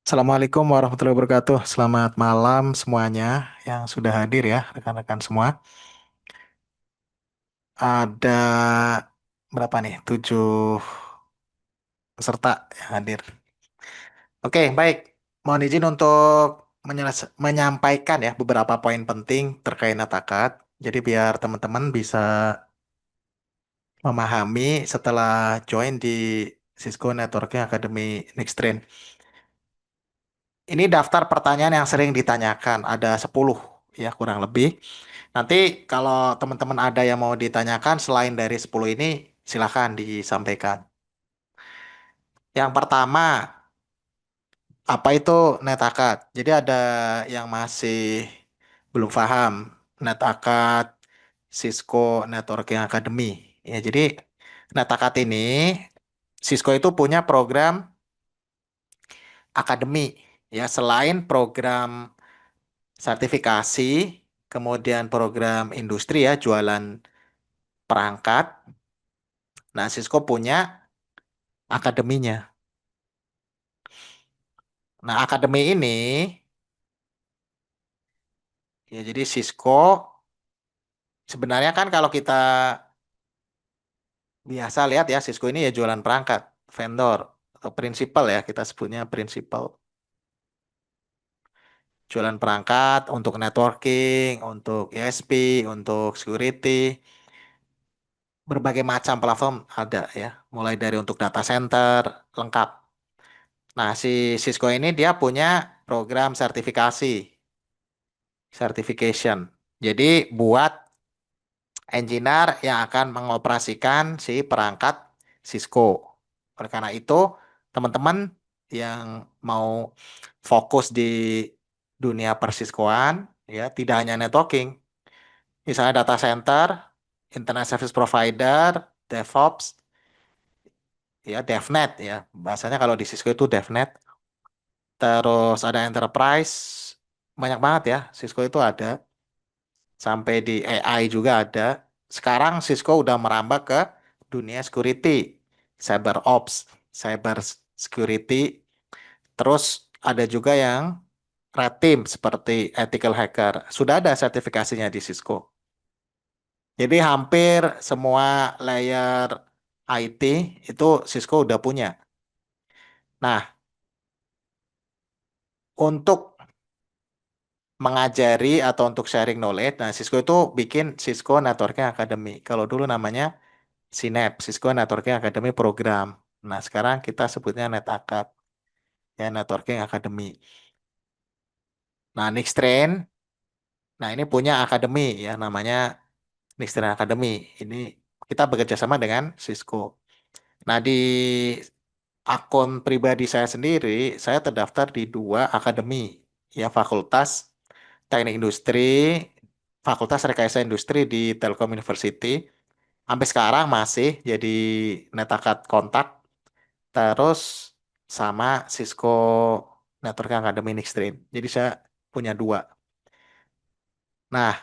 Assalamualaikum warahmatullahi wabarakatuh. Selamat malam semuanya yang sudah hadir ya, rekan-rekan semua. Ada berapa nih? 7 peserta yang hadir. Oke, baik. Mohon izin untuk menyampaikan ya beberapa poin penting terkait Natakat. Jadi biar teman-teman bisa memahami setelah join di Cisco Networking Academy Next Trend. Ini daftar pertanyaan yang sering ditanyakan, ada 10 ya kurang lebih. Nanti kalau teman-teman ada yang mau ditanyakan selain dari 10 ini, silakan disampaikan. Yang pertama, apa itu NetAcad? Jadi ada yang masih belum paham NetAcad Cisco Networking Academy. Ya, jadi NetAcad ini Cisco itu punya program akademi ya selain program sertifikasi, kemudian program industri ya jualan perangkat. Nah, Cisco punya akademinya. Nah, akademi ini ya jadi Cisco sebenarnya kan kalau kita biasa lihat ya Cisco ini ya jualan perangkat, vendor atau principal ya kita sebutnya principal. Jualan perangkat untuk networking, untuk ISP, untuk security, berbagai macam platform ada ya, mulai dari untuk data center lengkap. Nah, si Cisco ini dia punya program sertifikasi, certification. Jadi buat engineer yang akan mengoperasikan si perangkat Cisco. Oleh karena itu, teman-teman yang mau fokus di dunia persiskoan, ya tidak hanya networking, misalnya data center, internet service provider, DevOps, ya DevNet ya, bahasanya kalau di Cisco itu DevNet. Terus ada enterprise, banyak banget ya, Cisco itu ada. Sampai di AI juga ada. Sekarang Cisco udah merambah ke dunia security, cyber ops, cyber security. Terus ada juga yang red team seperti ethical hacker. Sudah ada sertifikasinya di Cisco. Jadi hampir semua layer IT itu Cisco udah punya. Nah, untuk mengajari atau untuk sharing knowledge, nah Cisco itu bikin Cisco Networking Academy. Kalau dulu namanya Synapse, Cisco Networking Academy Program. Nah, sekarang kita sebutnya NetAcad, ya Networking Academy. Nah, Nixtrain, nah ini punya akademi ya namanya Nixtrain Academy. Ini kita bekerja sama dengan Cisco. Nah, di akun pribadi saya sendiri, saya terdaftar di 2 akademi, ya Fakultas Teknik Industri, Fakultas Rekayasa Industri di Telkom University. Sampai sekarang masih jadi NetAcad kontak. Terus sama Cisco Network Academy Nextstream. Jadi saya punya 2. Nah,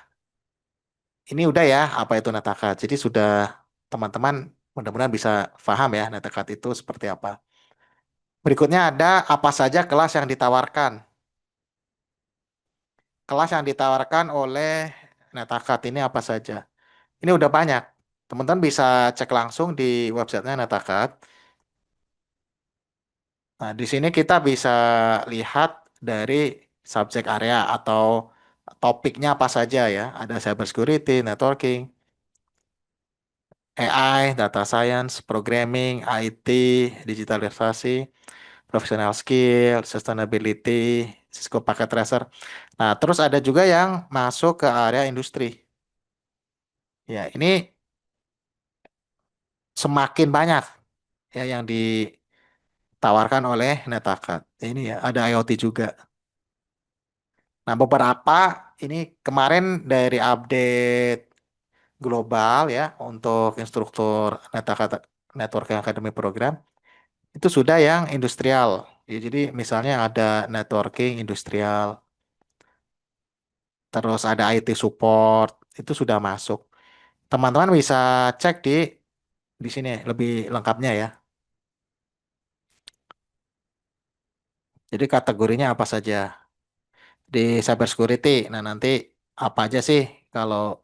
ini udah ya apa itu Netacad. Jadi sudah teman-teman mudah-mudahan bisa paham ya Netacad itu seperti apa. Berikutnya ada apa saja kelas yang ditawarkan. Kelas yang ditawarkan oleh Netacad ini apa saja. Ini udah banyak. Teman-teman bisa cek langsung di websitenya Netacad. Nah, di sini kita bisa lihat dari subjek area atau topiknya apa saja ya. Ada cyber security, networking, AI, data science, programming, IT, digitalisasi, professional skill, sustainability, Cisco Packet Tracer. Nah, terus ada juga yang masuk ke area industri. Ya, ini semakin banyak ya yang ditawarkan oleh Netacad. Ini ya, ada IoT juga. Nah, beberapa ini kemarin dari update global ya untuk instruktur Networking Academy Program itu sudah yang industrial. Ya, jadi misalnya ada networking industrial, terus ada IT support, itu sudah masuk. Teman-teman bisa cek di sini lebih lengkapnya ya. Jadi kategorinya apa saja di cyber security. Nah, nanti apa aja sih kalau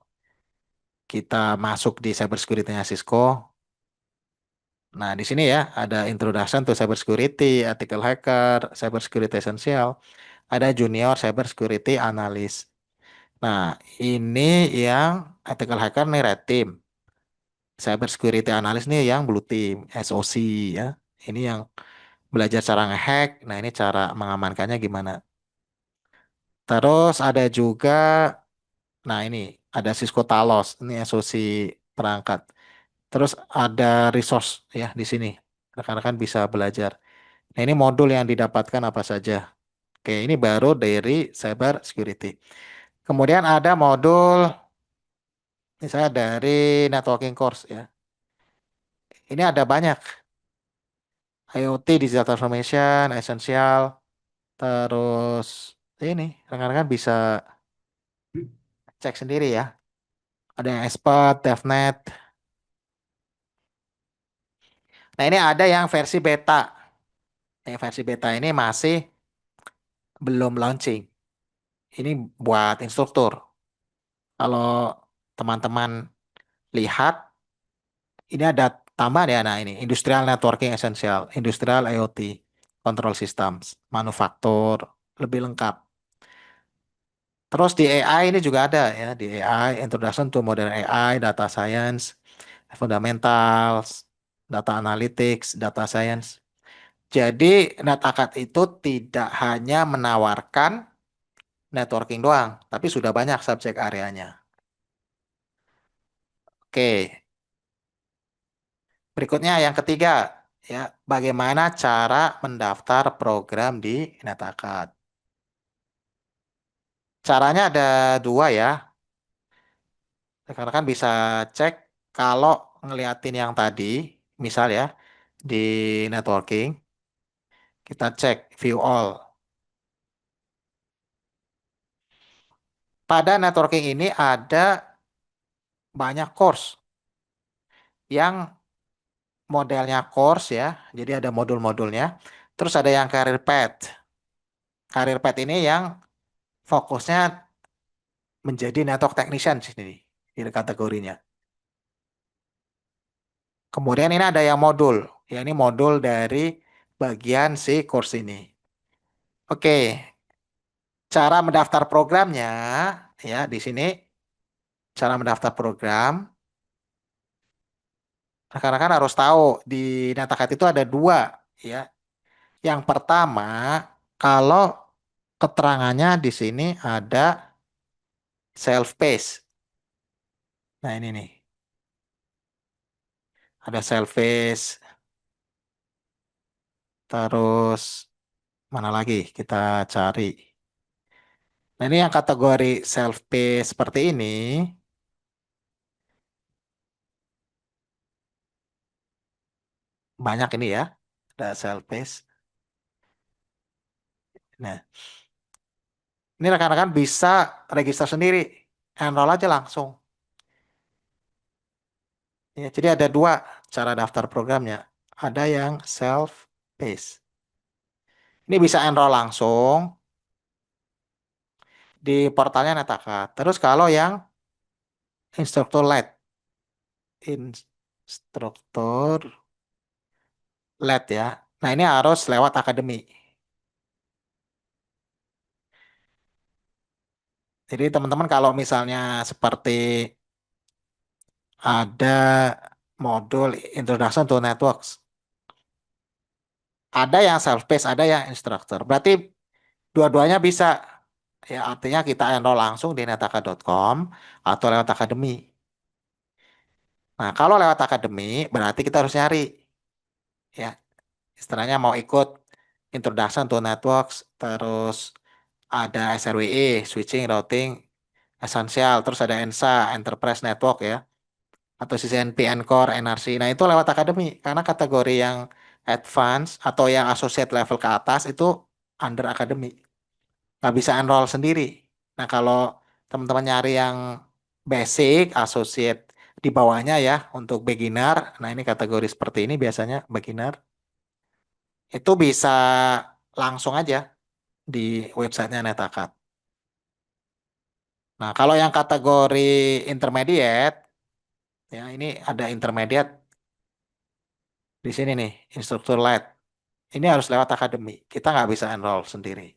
kita masuk di cyber security-nya Cisco? Nah, di sini ya ada Introduction to Cyber Security, Ethical Hacker, Cyber Security Essential, ada Junior Cyber Security Analyst. Nah, ini yang Ethical Hacker nih Red Team, Cyber Security Analyst nih yang Blue Team, SOC ya. Ini yang belajar cara ngehack. Nah, ini cara mengamankannya gimana. Terus ada juga, nah ini ada Cisco Talos, ini SOC perangkat. Terus ada resource ya di sini. Rekan-rekan bisa belajar. Nah, ini modul yang didapatkan apa saja. Oke, ini baru dari cyber security. Kemudian ada modul misalnya dari networking course ya. Ini ada banyak. IoT, Digital Transformation, Essential, terus ini rekan-rekan bisa cek sendiri ya. Ada yang expert, DevNet. Nah, ini ada yang versi beta. Yang versi beta ini masih belum launching. Ini buat instruktur. Kalau teman-teman lihat, ini ada tambahan ya. Nah, ini Industrial Networking Essential, Industrial IoT, Control Systems, Manufaktur, lebih lengkap. Terus di AI ini juga ada ya, di AI, Introduction to Modern AI, Data Science, Fundamentals, Data Analytics, Data Science. Jadi, NetAcad itu tidak hanya menawarkan networking doang, tapi sudah banyak subjek areanya. Oke, berikutnya yang ketiga, ya, bagaimana cara mendaftar program di NetAcad. Caranya ada dua ya. Karena kan bisa cek kalau ngeliatin yang tadi, misal ya, di networking, kita cek view all. Pada networking ini ada banyak course yang modelnya course ya, jadi ada modul-modulnya. Terus ada yang career path. Career path ini yang fokusnya menjadi network technician sini di kategorinya. Kemudian ini ada yang modul, ya ini modul dari bagian si course ini. Oke, cara mendaftar programnya ya di sini cara mendaftar program. Rekan-rekan harus tahu di Natakat itu ada dua ya. Yang pertama, kalau keterangannya di sini ada self paced. Nah, ini nih. Ada self paced, terus mana lagi? Kita cari. Nah, ini yang kategori self paced seperti ini banyak ini ya. Ada self paced. Nah, ini rekan-rekan bisa register sendiri. Enroll aja langsung. Ya, jadi ada dua cara daftar programnya. Ada yang self paced. Ini bisa enroll langsung di portalnya Netaka. Terus kalau yang instruktur led, instruktur led ya. Nah, ini harus lewat akademi. Jadi teman-teman kalau misalnya seperti ada modul Introduction to Networks, ada yang self paced, ada yang instruktur. Berarti dua-duanya bisa. Ya, artinya kita enroll langsung di netaka.com atau lewat akademi. Nah, kalau lewat akademi, berarti kita harus nyari. Ya, istilahnya mau ikut Introduction to Networks, terus ada SRWE, Switching, Routing, Essential, terus ada ENSA, Enterprise Network ya, atau CCNP, Encore, NRC. Nah, itu lewat akademi, karena kategori yang advance atau yang associate level ke atas itu under akademi. Nggak bisa enroll sendiri. Nah, kalau teman-teman nyari yang basic, associate di bawahnya ya untuk beginner, nah ini kategori seperti ini biasanya beginner, itu bisa langsung aja di websitenya Netakat. Nah, kalau yang kategori intermediate, ya ini ada intermediate di sini nih, instruktur LED. Ini harus lewat akademi. Kita nggak bisa enroll sendiri.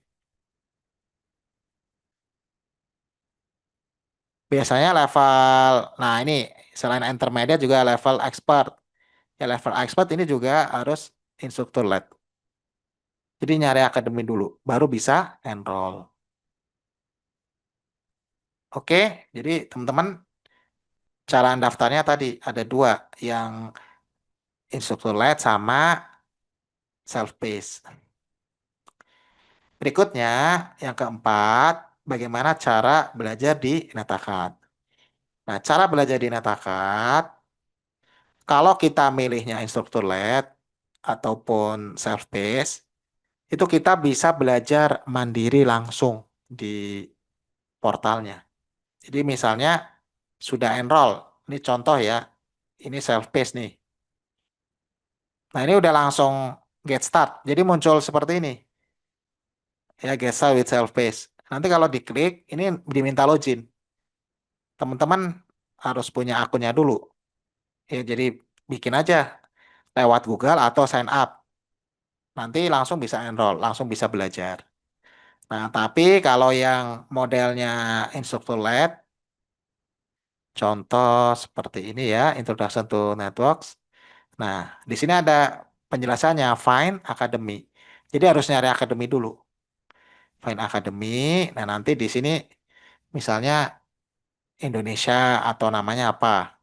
Biasanya level, nah ini selain intermediate juga level expert. Ya level expert ini juga harus instruktur LED. Jadi nyari akademi dulu, baru bisa enroll. Oke, jadi teman-teman cara daftarnya tadi ada dua, yang instruktur LED sama self-paced. Berikutnya, yang keempat, bagaimana cara belajar di Netakat. Nah, cara belajar di Netakat, kalau kita milihnya instruktur LED ataupun self-paced, itu kita bisa belajar mandiri langsung di portalnya. Jadi misalnya sudah enroll, ini contoh ya, ini self-paced nih. Nah, ini udah langsung get start. Jadi muncul seperti ini, ya get start with self-paced. Nanti kalau diklik, ini diminta login. Teman-teman harus punya akunnya dulu. Ya, jadi bikin aja lewat Google atau sign up. Nanti langsung bisa enroll, langsung bisa belajar. Nah, tapi kalau yang modelnya instruktur LED, contoh seperti ini ya, Introduction to Networks. Nah, di sini ada penjelasannya, Find Academy. Jadi harus nyari akademi dulu. Find Academy. Nah, nanti di sini misalnya Indonesia atau namanya apa?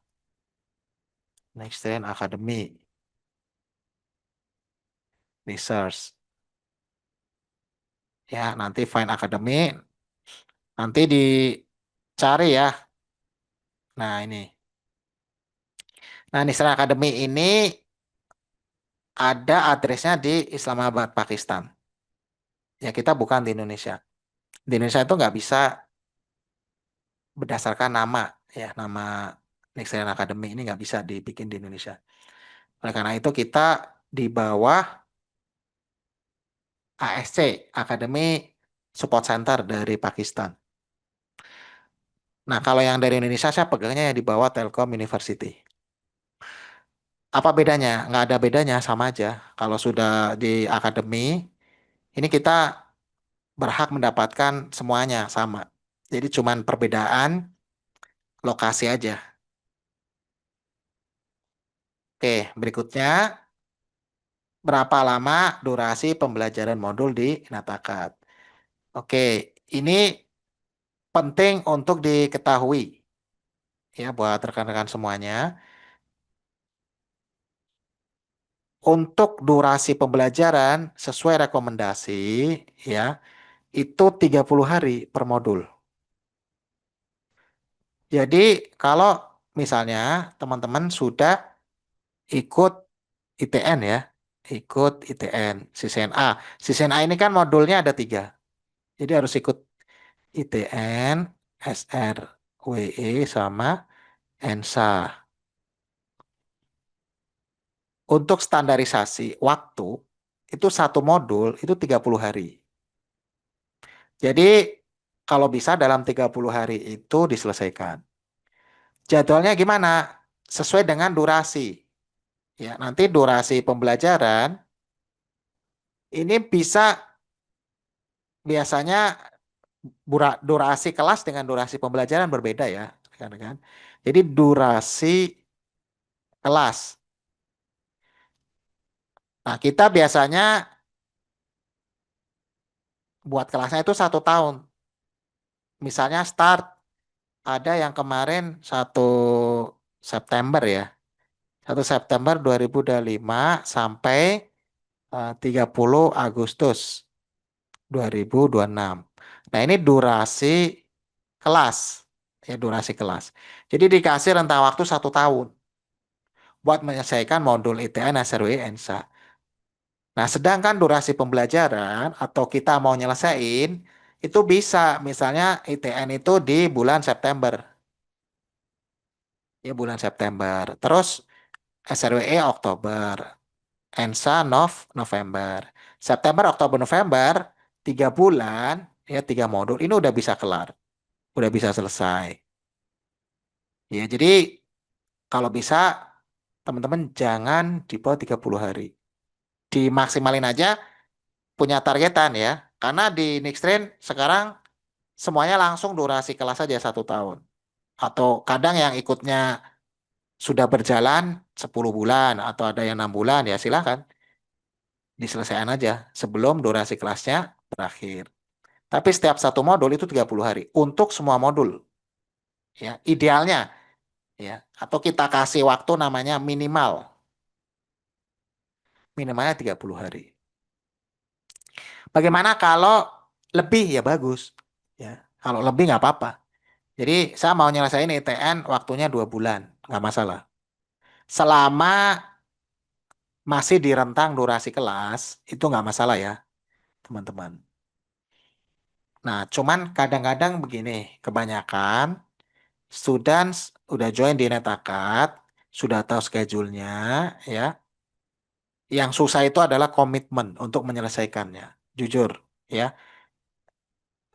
Next Gen Academy Research. Ya, nanti Find Academy. Nanti dicari ya. Nah, ini. Nah, Next Gen Academy ini ada addressnya di Islamabad, Pakistan. Ya, kita bukan di Indonesia. Di Indonesia itu nggak bisa berdasarkan nama. Ya, nama Next Gen Academy ini nggak bisa dibikin di Indonesia. Oleh karena itu kita di bawah ASC, Academy Support Center dari Pakistan. Nah, kalau yang dari Indonesia saya pegangnya yang di bawah Telkom University. Apa bedanya? Nggak ada bedanya, sama aja. Kalau sudah di akademi, ini kita berhak mendapatkan semuanya sama. Jadi cuman perbedaan lokasi aja. Oke, berikutnya berapa lama durasi pembelajaran modul di Natakat? Oke, ini penting untuk diketahui ya buat rekan-rekan semuanya. Untuk durasi pembelajaran sesuai rekomendasi ya, itu 30 hari per modul. Jadi kalau misalnya teman-teman sudah ikut ITN ya, ikut ITN, CCNA. CCNA ini kan modulnya ada tiga. Jadi harus ikut ITN, SRWE, sama ENSA. Untuk standarisasi waktu, itu satu modul itu 30 hari. Jadi kalau bisa dalam 30 hari itu diselesaikan. Jadwalnya gimana? Sesuai dengan durasi. Ya, nanti durasi pembelajaran ini bisa biasanya durasi kelas dengan durasi pembelajaran berbeda ya, kan? Jadi durasi kelas. Nah, kita biasanya buat kelasnya itu 1 tahun. Misalnya start ada yang kemarin 1 September ya. 1 September 2025 sampai 30 Agustus 2026. Nah, ini durasi kelas. Ya, durasi kelas. Jadi dikasih rentang waktu 1 tahun buat menyelesaikan modul ITN, SRW, ENSA. Nah, sedangkan durasi pembelajaran atau kita mau nyelesain itu bisa misalnya ITN itu di bulan September. Ya, bulan September. Terus SRWE Oktober, ENSA November. September, Oktober, November, 3 bulan, ya 3 modul, ini udah bisa kelar, udah bisa selesai. Ya, jadi kalau bisa teman-teman jangan di bawah 30 hari. Dimaksimalin aja punya targetan ya. Karena di Nixtrain sekarang semuanya langsung durasi kelas aja 1 tahun. Atau kadang yang ikutnya sudah berjalan 10 bulan atau ada yang 6 bulan ya silakan diselesaikan aja sebelum durasi kelasnya berakhir. Tapi setiap satu modul itu 30 hari untuk semua modul ya idealnya ya atau kita kasih waktu namanya minimalnya 30 hari. Bagaimana kalau lebih ya bagus ya. Kalau lebih nggak apa-apa. Jadi saya mau nyelesain ITN waktunya 2 bulan nggak masalah. Selama masih di rentang durasi kelas itu nggak masalah ya teman-teman. Nah, cuman kadang-kadang begini, kebanyakan students udah join di NetAkad, sudah tahu schedule-nya, ya. Yang susah itu adalah komitmen untuk menyelesaikannya. Jujur, ya.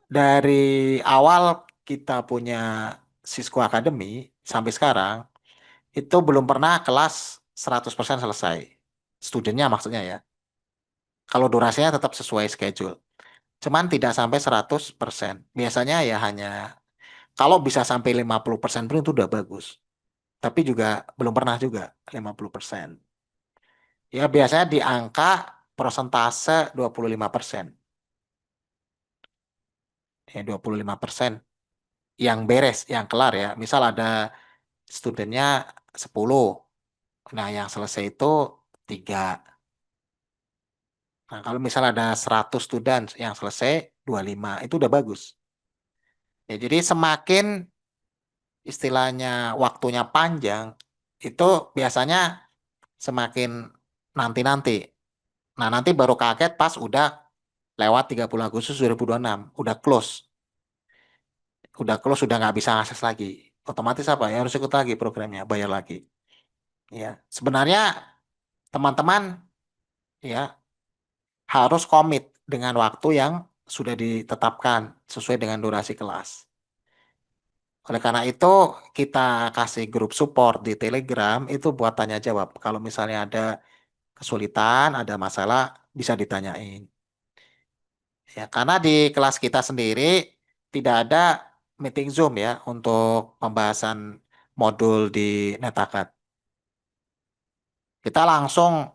Dari awal kita punya Cisco Academy sampai sekarang, itu belum pernah kelas 100% selesai. Studennya maksudnya ya. Kalau durasinya tetap sesuai schedule. Cuman tidak sampai 100%. Biasanya ya hanya kalau bisa sampai 50% pun itu udah bagus. Tapi juga belum pernah juga 50%. Ya biasanya di angka persentase 25%. Ya 25% yang beres, yang kelar ya. Misal ada studennya 10. Nah yang selesai itu 3. Nah kalau misal ada 100 student yang selesai 25, itu udah bagus. Ya jadi semakin istilahnya waktunya panjang, itu biasanya semakin nanti-nanti. Nah, nanti baru kaget pas udah lewat 30 Agustus 2026, udah close. Udah close, udah nggak bisa akses lagi. Otomatis apa? Ya harus ikut lagi programnya, bayar lagi. Ya, sebenarnya teman-teman ya harus komit dengan waktu yang sudah ditetapkan sesuai dengan durasi kelas. Oleh karena itu, kita kasih grup support di Telegram itu buat tanya jawab. Kalau misalnya ada kesulitan, ada masalah, bisa ditanyain. Ya, karena di kelas kita sendiri tidak ada meeting Zoom ya untuk pembahasan modul di Netacad. Kita langsung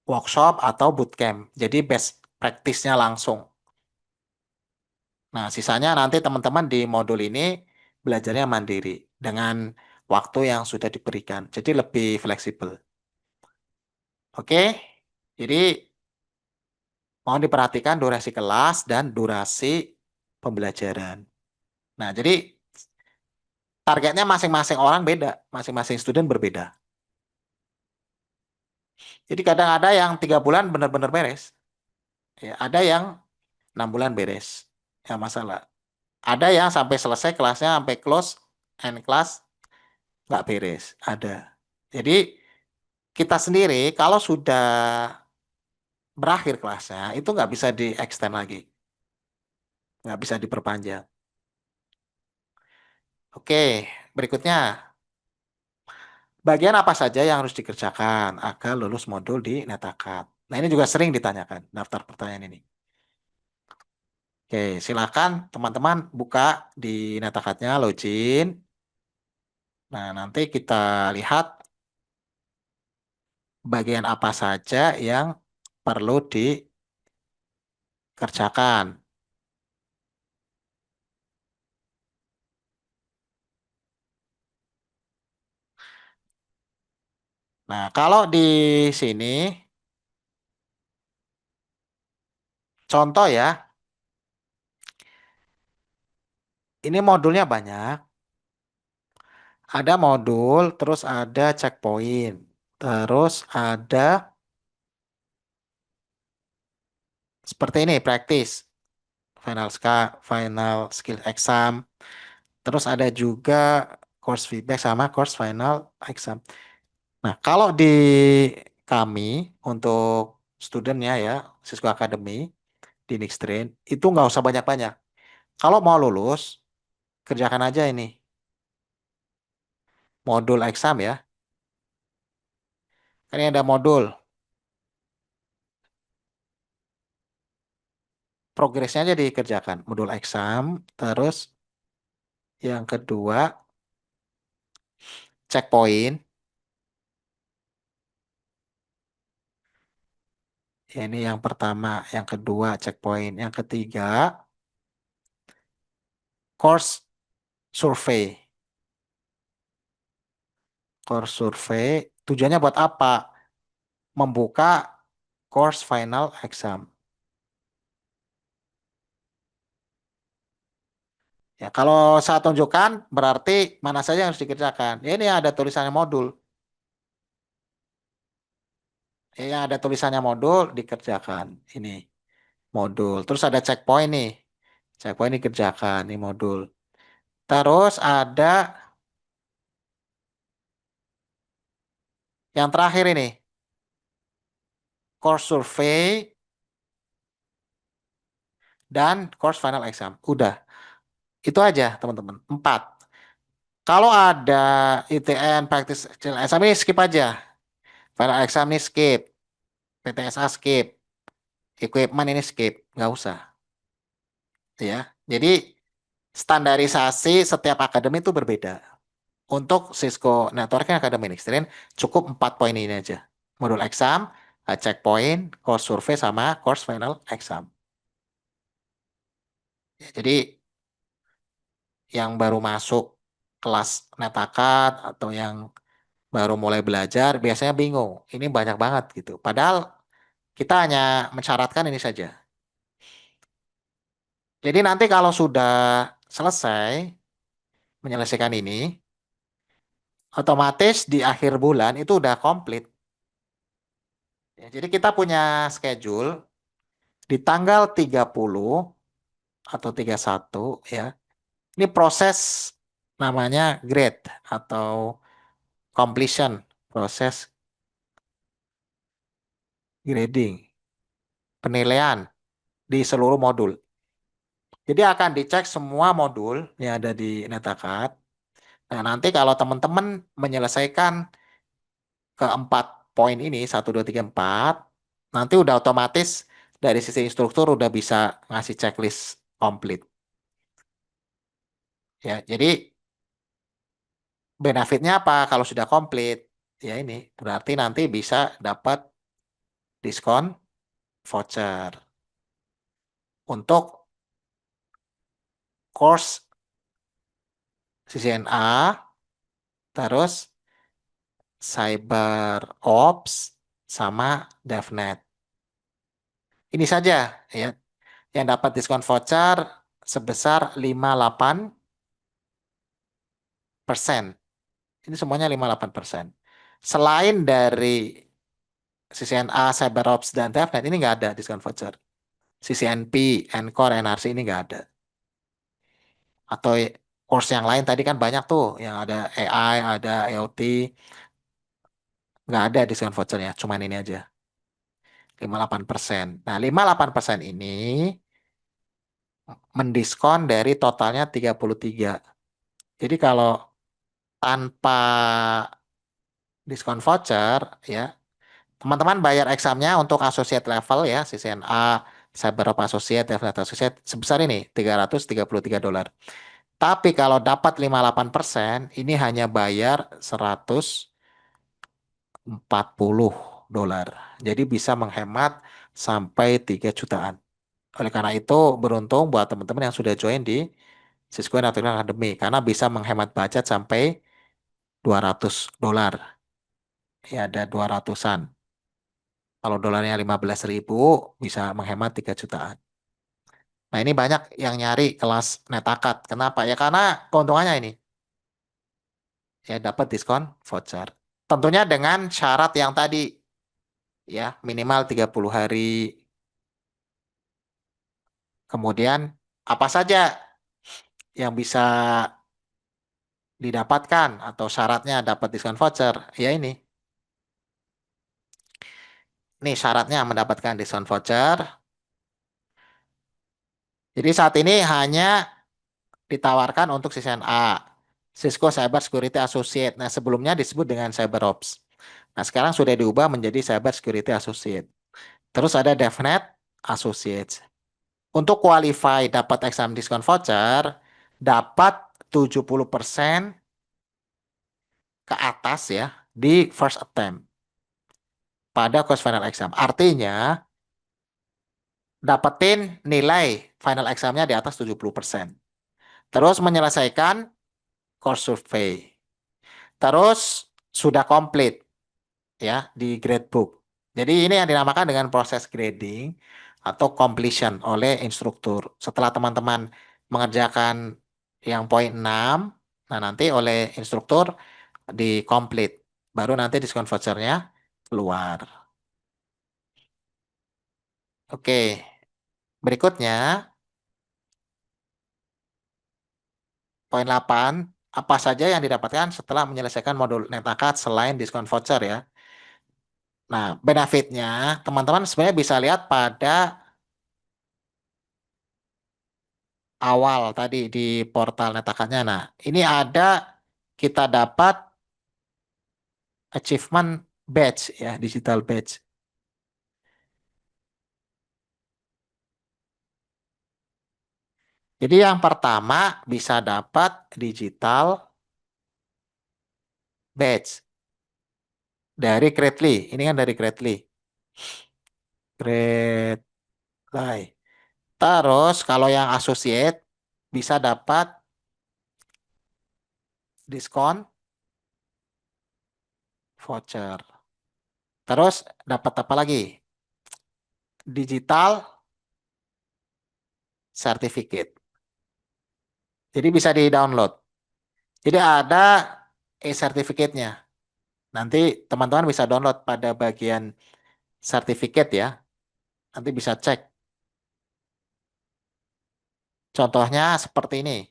workshop atau bootcamp. Jadi best practice-nya langsung. Nah, sisanya nanti teman-teman di modul ini belajarnya mandiri dengan waktu yang sudah diberikan. Jadi lebih fleksibel. Oke? Jadi mohon diperhatikan durasi kelas dan durasi pembelajaran. Nah, jadi targetnya masing-masing orang beda, masing-masing student berbeda. Jadi kadang ada yang 3 bulan benar-benar beres, ya, ada yang 6 bulan beres, ya masalah. Ada yang sampai selesai kelasnya sampai close end class nggak beres, ada. Jadi kita sendiri kalau sudah berakhir kelasnya itu nggak bisa di extend lagi, nggak bisa diperpanjang. Oke, berikutnya bagian apa saja yang harus dikerjakan agar lulus modul di Netacad. Nah ini juga sering ditanyakan daftar pertanyaan ini. Oke, silakan teman-teman buka di Netacadnya, login. Nah, nanti kita lihat bagian apa saja yang perlu dikerjakan. Nah, kalau di sini, contoh ya, ini modulnya banyak. Ada modul, terus ada checkpoint, terus ada seperti ini, practice, final skill exam, terus ada juga course feedback sama course final exam. Nah, kalau di kami untuk studentnya ya, Cisco Academy di Nixtrain, itu nggak usah banyak-banyak. Kalau mau lulus, kerjakan aja ini modul exam ya. Kan ini ada modul, progresnya aja dikerjakan. Modul exam, terus yang kedua checkpoint. Ya, ini yang pertama, yang kedua checkpoint, yang ketiga course survey. Course survey tujuannya buat apa? Membuka course final exam. Ya, kalau saya tunjukkan berarti mana saja yang harus dikerjakan. Ya, ini ada tulisannya modul. Ya, yang ada tulisannya modul dikerjakan. Ini modul. Terus ada checkpoint nih. Checkpoint dikerjakan, ini modul. Terus ada yang terakhir ini, course survey dan course final exam. Udah, itu aja teman-teman. Empat. Kalau ada ITN, practice exam ini skip aja. Final exam ini skip. PTSA skip. Equipment ini skip. Nggak usah. Ya. Jadi standarisasi setiap akademi itu berbeda. Untuk Cisco Networking Academy Experience cukup 4 poin ini aja. Modul exam, checkpoint, course survey, sama course final exam. Ya, jadi yang baru masuk kelas netakat atau yang baru mulai belajar biasanya bingung. Ini banyak banget gitu. Padahal kita hanya mensyaratkan ini saja. Jadi nanti kalau sudah selesai menyelesaikan ini, otomatis di akhir bulan itu udah komplit. Ya, jadi kita punya schedule di tanggal 30 atau 31 ya. Ini proses namanya grade atau completion, proses grading, penilaian di seluruh modul. Jadi akan dicek semua modul yang ada di Netacad. Nah, nanti kalau teman-teman menyelesaikan keempat poin ini, satu, dua, tiga, empat, nanti udah otomatis dari sisi instruktur udah bisa ngasih checklist komplit. Ya, jadi benefitnya apa kalau sudah komplit? Ya ini, berarti nanti bisa dapat diskon voucher untuk course CCNA, terus Cyber Ops, sama DevNet. Ini saja ya yang dapat diskon voucher sebesar 58%. Ini semuanya 58%. Selain dari CCNA, CyberOps, dan DevNet, ini nggak ada diskon voucher. CCNP, Encore, NRC ini nggak ada. Atau course yang lain tadi kan banyak tuh, yang ada AI, ada IoT, nggak ada diskon vouchernya, cuman ini aja, 58%. Nah, 58% ini mendiskon dari totalnya 33. Jadi kalau tanpa diskon voucher, ya, teman-teman bayar eksamnya untuk associate level ya, CCNA, CyberOps Associate, DevNet Associate sebesar ini $333. Tapi kalau dapat 58%, ini hanya bayar $140. Jadi bisa menghemat sampai 3 jutaan. Oleh karena itu, beruntung buat teman-teman yang sudah join di Cisco Networking Academy karena bisa menghemat budget sampai $200. Ya, ada 200-an. Kalau dolarnya 15.000, bisa menghemat 3 jutaan. Nah, ini banyak yang nyari kelas netakat. Kenapa? Ya karena keuntungannya ini. Ya, dapat diskon voucher. Tentunya dengan syarat yang tadi. Ya, minimal 30 hari. Kemudian, apa saja yang bisa didapatkan atau syaratnya dapat diskon voucher? Ya ini. Nih syaratnya mendapatkan diskon voucher. Jadi saat ini hanya ditawarkan untuk CCNA, Cisco Cyber Security Associate. Nah, sebelumnya disebut dengan CyberOps. Nah, sekarang sudah diubah menjadi Cyber Security Associate. Terus ada DevNet Associate. Untuk qualify dapat exam diskon voucher, dapat 70% ke atas ya di first attempt pada course final exam. Artinya, dapetin nilai final examnya di atas 70%. Terus menyelesaikan course survey. Terus sudah komplit ya di gradebook. Jadi ini yang dinamakan dengan proses grading atau completion oleh instruktur. Setelah teman-teman mengerjakan yang poin 6, nah nanti oleh instruktur di complete. Baru nanti diskon vouchernya keluar. Oke, berikutnya poin 8, apa saja yang didapatkan setelah menyelesaikan modul NetAkad selain diskon voucher ya. Nah, benefitnya teman-teman sebenarnya bisa lihat pada awal tadi di portal Netakadnya. Nah, ini ada kita dapat achievement badge ya, digital badge. Jadi yang pertama bisa dapat digital badge dari Gradly. Ini kan dari Gradly. Gradly. Terus kalau yang associate bisa dapat diskon voucher. Terus dapat apa lagi? Digital certificate. Jadi bisa di-download. Jadi ada e-certificate-nya. Nanti teman-teman bisa download pada bagian sertifikat ya. Nanti bisa cek. Contohnya seperti ini.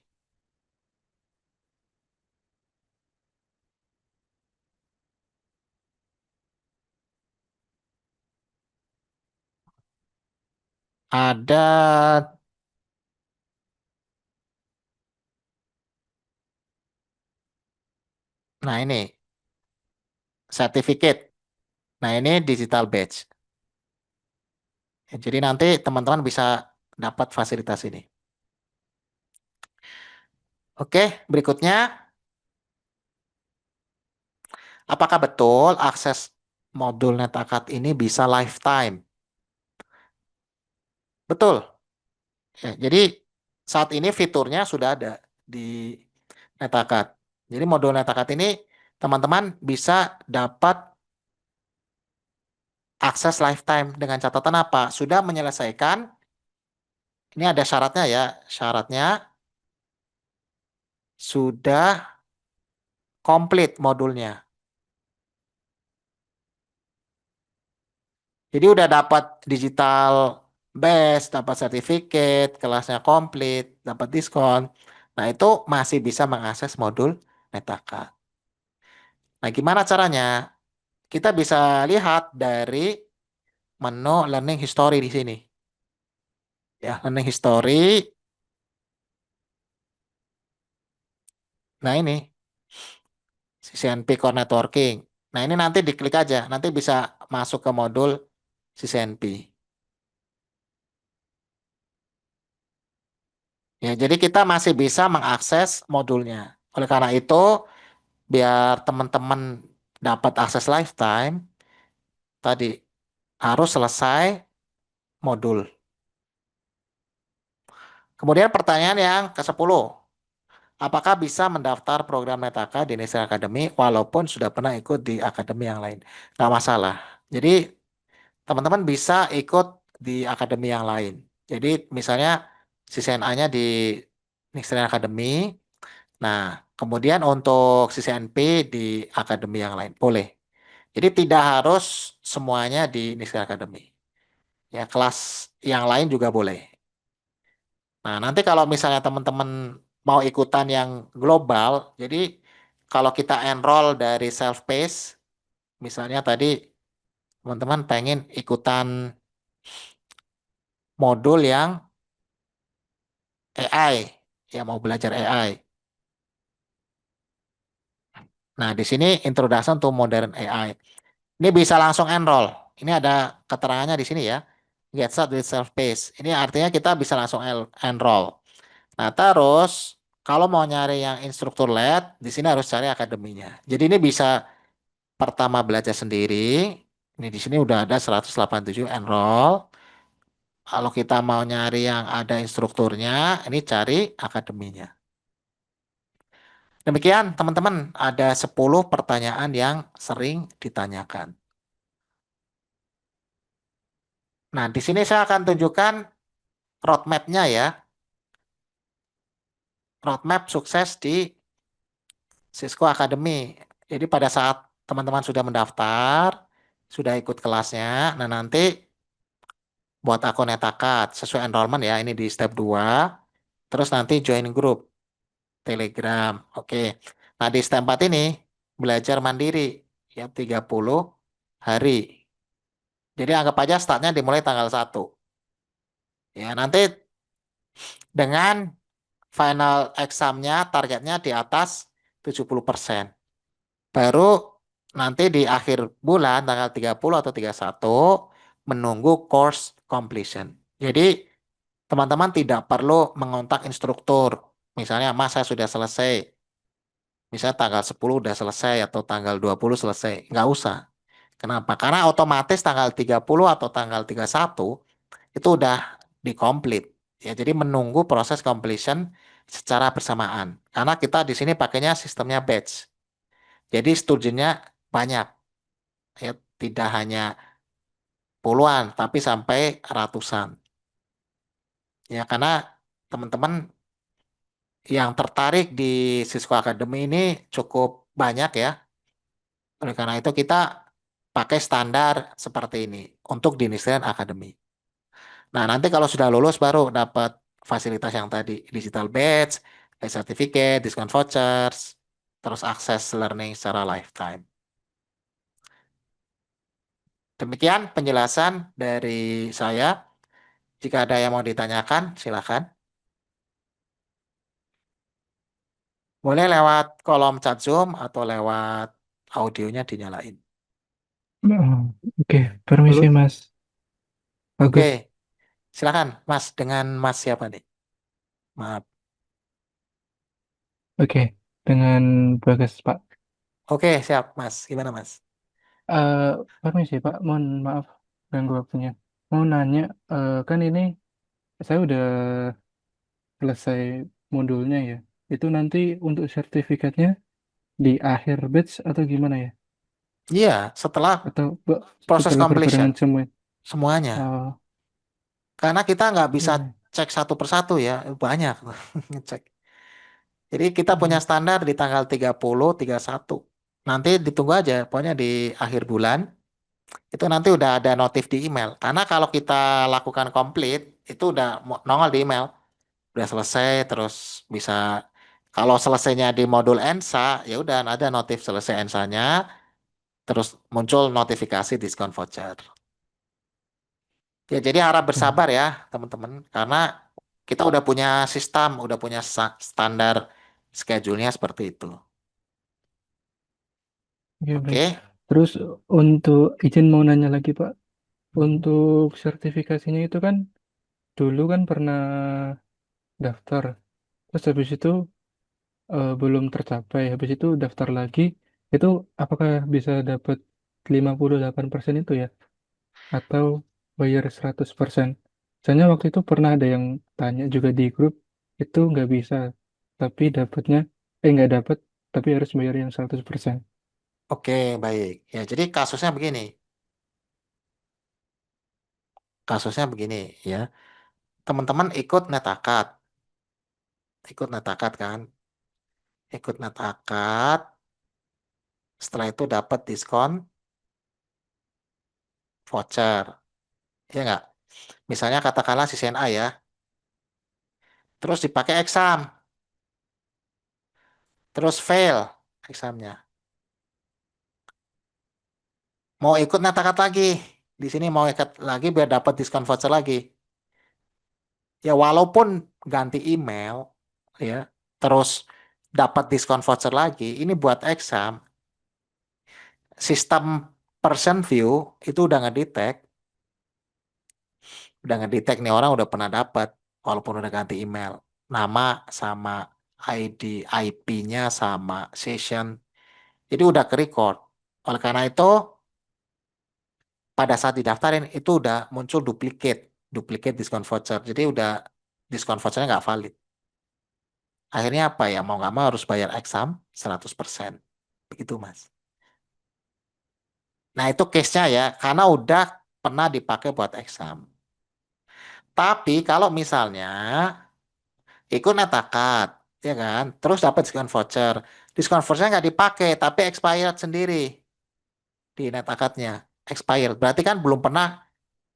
Ada, nah ini, sertifikat. Nah ini digital badge. Ya, jadi nanti teman-teman bisa dapat fasilitas ini. Oke, berikutnya. Apakah betul akses modul NetAkad ini bisa lifetime? Betul. Ya, jadi saat ini fiturnya sudah ada di NetAkad. Jadi modul NetAkad ini teman-teman bisa dapat akses lifetime dengan catatan apa? Sudah menyelesaikan, ini ada syaratnya ya, syaratnya sudah komplit modulnya. Jadi udah dapat digital base, dapat sertifikat, kelasnya komplit, dapat diskon. Nah, itu masih bisa mengakses modul Metaka. Nah, gimana caranya? Kita bisa lihat dari menu learning history di sini. Ya, learning history. Nah, ini CCNP Core Networking. Nah, ini nanti diklik aja. Nanti bisa masuk ke modul CCNP. Ya, jadi kita masih bisa mengakses modulnya. Oleh karena itu, biar teman-teman dapat akses lifetime, tadi harus selesai modul. Kemudian pertanyaan yang ke-10. Apakah bisa mendaftar program Netaka di Indonesia Academy walaupun sudah pernah ikut di akademi yang lain? Nggak masalah. Jadi teman-teman bisa ikut di akademi yang lain. Jadi misalnya CCNA-nya di Indonesia Academy. Nah, kemudian untuk CCNP di akademi yang lain. Boleh. Jadi tidak harus semuanya di Indonesia Academy. Ya, kelas yang lain juga boleh. Nah, nanti kalau misalnya teman-teman mau ikutan yang global, jadi kalau kita enroll dari self-paced, misalnya tadi teman-teman pengen ikutan modul yang AI, ya mau belajar AI. Nah, di sini introduction to modern AI. Ini bisa langsung enroll. Ini ada keterangannya di sini ya. Get start with self-paced. Ini artinya kita bisa langsung enroll. Nah, terus kalau mau nyari yang instruktur led, di sini harus cari akademinya. Jadi ini bisa pertama belajar sendiri. Ini di sini udah ada 187 enroll. Kalau kita mau nyari yang ada instrukturnya, ini cari akademinya. Demikian teman-teman, ada 10 pertanyaan yang sering ditanyakan. Nah, di sini saya akan tunjukkan roadmap-nya ya. Roadmap sukses di Cisco Academy. Jadi pada saat teman-teman sudah mendaftar, sudah ikut kelasnya, nah nanti buat akun etakat sesuai enrollment ya, ini di step 2. Terus nanti join grup Telegram. Oke. Nah, di step 4 ini belajar mandiri ya 30 hari. Jadi anggap aja startnya dimulai tanggal 1. Ya, nanti dengan final examnya targetnya di atas 70%. Baru nanti di akhir bulan tanggal 30 atau 31 menunggu course completion. Jadi teman-teman tidak perlu mengontak instruktur. Misalnya, Mas saya sudah selesai. Misalnya tanggal 10 udah selesai atau tanggal 20 selesai. Nggak usah. Kenapa? Karena otomatis tanggal 30 atau tanggal 31 itu udah di-complete. Ya, jadi menunggu proses completion secara bersamaan. Karena kita di sini pakainya sistemnya batch. Jadi studinya banyak. Ya, tidak hanya puluhan, tapi sampai ratusan. Ya, karena teman-teman yang tertarik di Cisco Academy ini cukup banyak ya. Oleh karena itu kita pakai standar seperti ini untuk di Nissan Academy. Nah, nanti kalau sudah lulus baru dapat fasilitas yang tadi, digital badge, certificate, diskon vouchers, terus akses learning secara lifetime. Demikian penjelasan dari saya. Jika ada yang mau ditanyakan, silakan. Boleh lewat kolom chat Zoom atau lewat audionya dinyalain. Oh, oke, permisi Dulu. Mas Oke, Agus. silakan Mas dengan Mas siapa nih? Maaf. Oke, dengan Bagas Pak. Oke, siap Mas. Gimana Mas? Eh, Permisi Pak, mohon maaf ganggu waktunya. Mau nanya, kan ini saya udah selesai modulnya ya. Itu nanti untuk sertifikatnya di akhir batch atau gimana ya? Iya, setelah Atau proses setelah completion berbarengan semua? semuanya. Oh, Karena kita nggak bisa iya. cek satu persatu ya, banyak ngecek. Jadi kita punya Hmm, standar di tanggal 30, 31. Nanti ditunggu aja, pokoknya di akhir bulan itu nanti udah ada notif di email. Karena kalau kita lakukan komplit, itu udah nongol di email. Udah selesai, terus bisa kalau selesainya di modul ENSA, ya udah ada notif selesai ENSA-nya, terus muncul notifikasi diskon voucher. Ya, jadi harap oke, bersabar ya, teman-teman, karena kita udah punya sistem, udah punya standar schedule-nya seperti itu. oke, baik. Oke. Terus untuk izin mau nanya lagi Pak, Mhm. untuk sertifikasinya itu kan dulu kan pernah daftar. Terus habis itu belum tercapai. Habis itu daftar lagi. Itu apakah bisa dapat 58% itu ya? Atau bayar 100%? Soalnya waktu itu pernah ada yang tanya juga di grup, itu nggak bisa. Tapi dapatnya, nggak dapat, tapi harus bayar yang 100%. Oke, baik. Ya, jadi kasusnya begini. Kasusnya begini ya. Teman-teman ikut netakat kan? Ikut netakat, setelah itu dapat diskon voucher. Ya nggak? Misalnya katakanlah si CNA ya, terus dipakai exam, terus fail examnya. mau ikut netakat lagi. Di sini mau ikut lagi biar dapat diskon voucher lagi. Ya walaupun ganti email ya, terus dapat diskon voucher lagi, ini buat exam, sistem person view itu udah ngedetek nih orang udah pernah dapat walaupun udah ganti email. Nama sama ID, IP-nya sama session. Jadi udah ke record. Oleh karena itu, pada saat didaftarin itu udah muncul duplicate diskon voucher. Jadi udah diskon vouchernya nggak valid. Akhirnya apa ya, mau nggak mau harus bayar exam 100%. Begitu, Mas. Nah, itu case-nya ya, karena udah pernah dipakai buat exam. Tapi kalau misalnya ikut netakat, ya kan, terus dapat diskon voucher. Diskon vouchernya nggak dipakai, tapi expired sendiri di netakatnya. Expired. Berarti kan belum pernah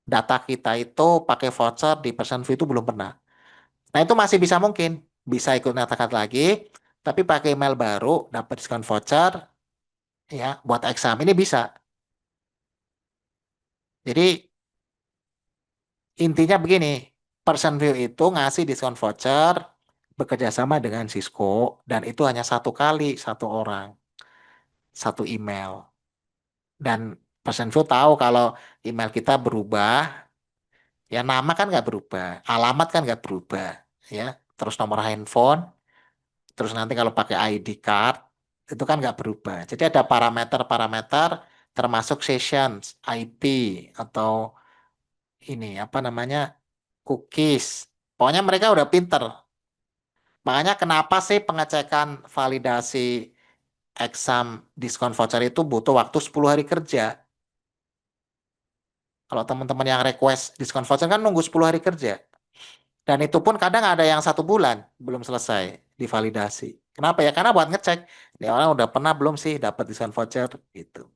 data kita itu pakai voucher di person view itu belum pernah. Nah, itu masih bisa mungkin. Bisa ikut netakat lagi, tapi pakai email baru, dapat diskon voucher, ya, buat exam. Ini bisa. Jadi, intinya begini, person view itu ngasih diskon voucher, bekerja sama dengan Cisco, dan itu hanya satu kali, satu orang, satu email. Dan person view tahu kalau email kita berubah, ya nama kan nggak berubah, alamat kan nggak berubah, ya. Terus nomor handphone, terus nanti kalau pakai ID card, itu kan nggak berubah. Jadi ada parameter-parameter termasuk sessions, IP, atau ini apa namanya cookies. Pokoknya mereka udah pinter. Makanya kenapa sih pengecekan validasi exam diskon voucher itu butuh waktu 10 hari kerja. Kalau teman-teman yang request diskon voucher kan nunggu 10 hari kerja. Dan itu pun kadang ada yang 1 bulan belum selesai divalidasi. Kenapa ya? Karena buat ngecek, nih orang udah pernah belum sih dapat diskon voucher gitu.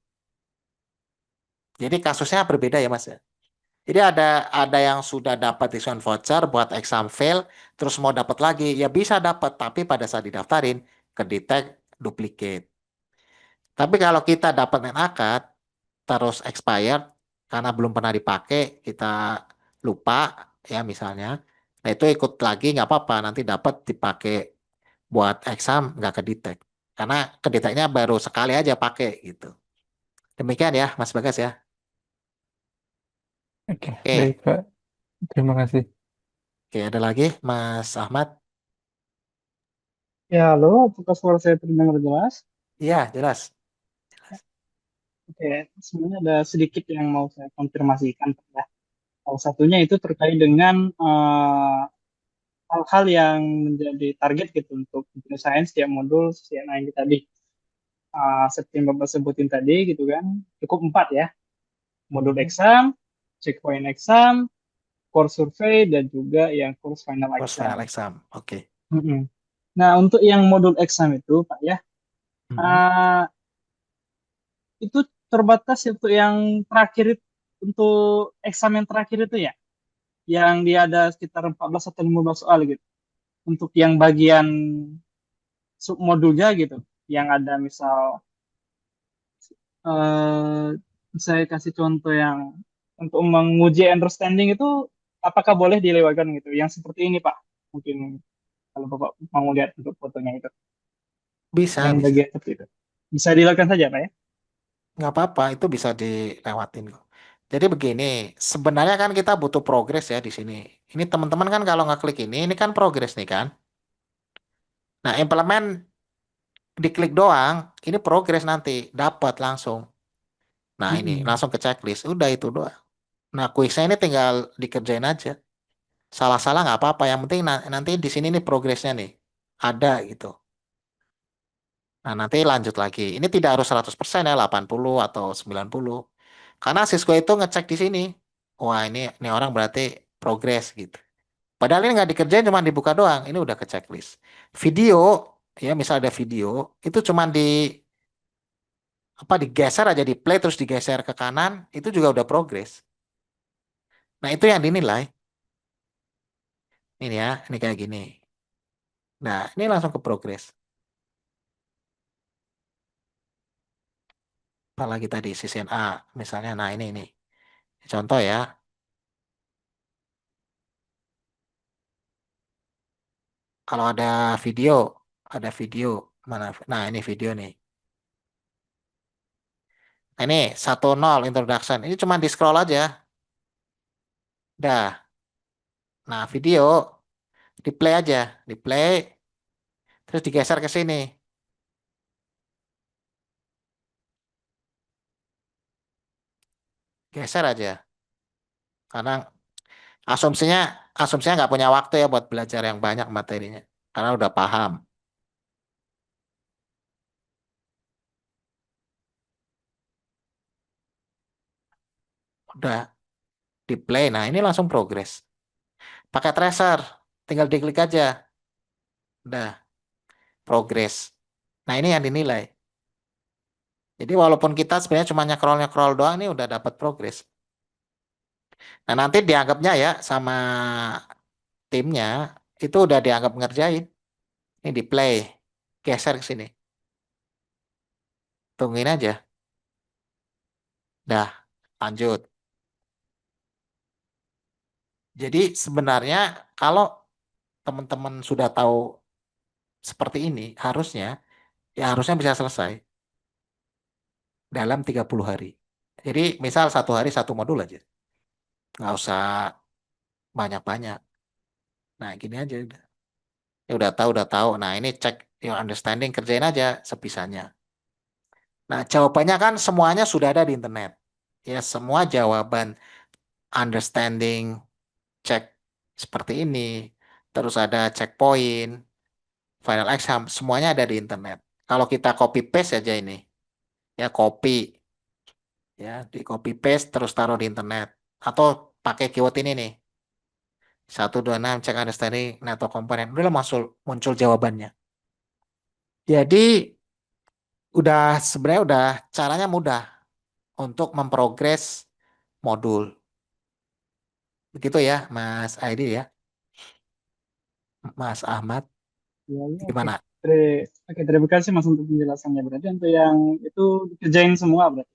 Jadi kasusnya berbeda ya Mas ya. Jadi ada yang sudah dapat diskon voucher buat exam fail, terus mau dapat lagi, ya bisa dapat, tapi pada saat didaftarin kedetek duplicate. Tapi kalau kita dapat net akad, terus expired, karena belum pernah dipakai, kita lupa, ya misalnya, nah itu ikut lagi nggak apa-apa, nanti dapat dipakai buat exam nggak kedetek. Karena kedeteknya baru sekali aja pakai gitu. Demikian ya, Mas Bagas ya. Oke, baik Oke, Pak. Terima kasih. oke ada lagi, Mas Ahmad. Ya, halo, apakah suara saya terdengar jelas? Iya, jelas. Oke, sebenarnya ada sedikit yang mau saya konfirmasikan, Pak, ya. Salah satunya itu terkait dengan hal-hal yang menjadi target gitu untuk computer science tiap modul CNI ini tadi. Seperti yang Bapak sebutin tadi gitu kan, cukup 4 ya. Modul Mhm. exam, checkpoint exam, core survey, dan juga yang course final Post exam. final exam. Oke. Mm-mm. Nah, untuk yang modul exam itu, Pak ya, Mhm. uh, itu terbatas untuk yang terakhir untuk eksamen terakhir itu ya, yang dia ada sekitar 14 atau 15 soal gitu. Untuk yang bagian submodulnya gitu, yang ada misal eh saya kasih contoh yang untuk menguji understanding itu apakah boleh dilewatkan gitu. Yang seperti ini Pak, mungkin kalau Bapak mau lihat untuk fotonya itu, Bisa, yang bisa. bagian seperti itu. Bisa dilakukan saja Pak ya. Nggak apa-apa, itu bisa dilewatin kok. Jadi begini, sebenarnya kan kita butuh progres ya di sini. Ini teman-teman kan kalau nggak klik ini kan progres nih kan. Nah, implement diklik doang, ini progres nanti, dapat langsung. Nah, ini Mm-mm. langsung ke checklist, udah itu doang. Nah, kuisnya ini tinggal dikerjain aja. Salah-salah nggak apa-apa, yang penting nanti di sini nih progresnya nih. Ada gitu. Nah, nanti lanjut lagi. Ini tidak harus 100% ya, 80 atau 90. Karena siswa itu ngecek di sini. Wah, ini orang berarti progres gitu. Padahal ini nggak dikerjain, cuma dibuka doang. Ini udah ke checklist. Video, ya misal ada video, itu cuma apa digeser aja di play terus digeser ke kanan, itu juga udah progres. Nah, itu yang dinilai. Ini ya, ini kayak gini. Nah, ini langsung ke progres. apalagi tadi sisian A misalnya. Nah ini contoh ya. Kalau ada video mana? Nah ini video nih. Nah, ini 1.0 introduction. Ini cuma di scroll aja. Dah. Nah video di play aja, di play terus digeser ke sini. Geser aja. Karena asumsinya asumsinya nggak punya waktu ya buat belajar yang banyak materinya. Karena udah paham. Udah di play. Nah ini langsung progres. Pakai tracer. Tinggal diklik aja. Udah progres. Nah ini yang dinilai. Jadi walaupun kita sebenarnya cuma nyekrol-nyekrol doang nih udah dapat progres. Nah nanti dianggapnya ya sama timnya itu udah dianggap ngerjain. Ini di play. Geser ke sini. Tungguin aja. Dah lanjut. Jadi sebenarnya kalau teman-teman sudah tahu seperti ini, harusnya bisa selesai dalam 30 hari. Jadi misal satu hari satu modul aja. Nggak usah banyak-banyak. Nah gini aja udah. Ya udah tahu. Nah ini cek your understanding, kerjain aja sebisanya. Nah jawabannya kan semuanya sudah ada di internet. Ya semua jawaban understanding, cek seperti ini. Terus ada checkpoint, final exam, semuanya ada di internet. Kalau kita copy paste aja ini, ya copy, ya di copy paste terus taruh di internet. Atau pakai keyword ini nih, 126 cek understanding network komponen. Udah lah muncul jawabannya. Jadi sebenarnya udah caranya mudah untuk memprogres modul. Begitu ya, Mas Aidi ya, Mas Ahmad. Ya, ya, oke. Gimana? Oke, terima kasih Mas untuk penjelasannya. Berarti untuk yang itu dikerjain semua berarti.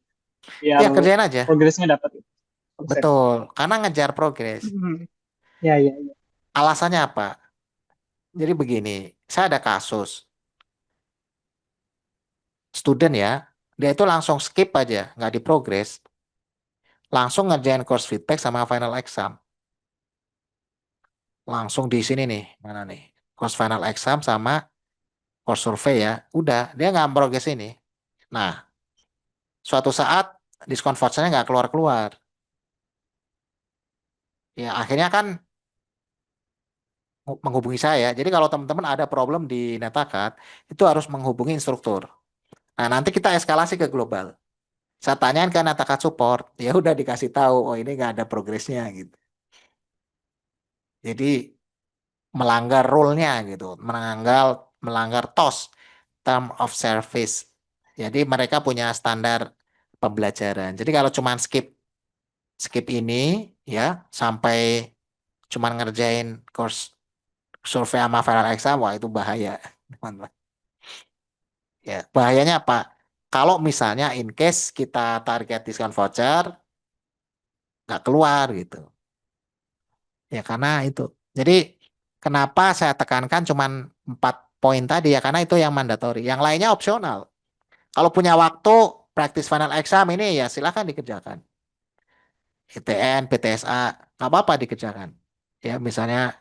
Biar Ya kerjain aja. progresnya dapat itu. Konsep. Betul, karena ngejar progres. Hmm. Ya, ya, ya. Alasannya apa? Jadi begini, saya ada kasus student ya, dia itu langsung skip aja, nggak diprogres, langsung ngerjain course feedback sama final exam. Langsung di sini nih, mana nih? Course final exam sama course survei ya. Udah, dia nggak progres ini. Nah, suatu saat diskon vouchernya nggak keluar-keluar. Ya, akhirnya kan menghubungi saya. Jadi kalau teman-teman ada problem di Netakat, itu harus menghubungi instruktur. Nah, nanti kita eskalasi ke global. Saya tanyain ke Netakat support, ya udah dikasih tahu, oh ini nggak ada progresnya gitu. Jadi melanggar rule-nya gitu, melanggar TOS, term of service. Jadi mereka punya standar pembelajaran. Jadi kalau cuma skip skip ini ya sampai cuma ngerjain course survei sama final exam, wah itu bahaya, teman-teman. Ya, bahayanya apa? Kalau misalnya in case kita target diskon voucher nggak keluar gitu. Ya karena itu. Jadi kenapa saya tekankan cuman 4 poin tadi ya karena itu yang mandatori. Yang lainnya opsional. Kalau punya waktu praktis final exam ini ya silakan dikerjakan. ITN, PTSA, nggak apa-apa dikerjakan. Ya misalnya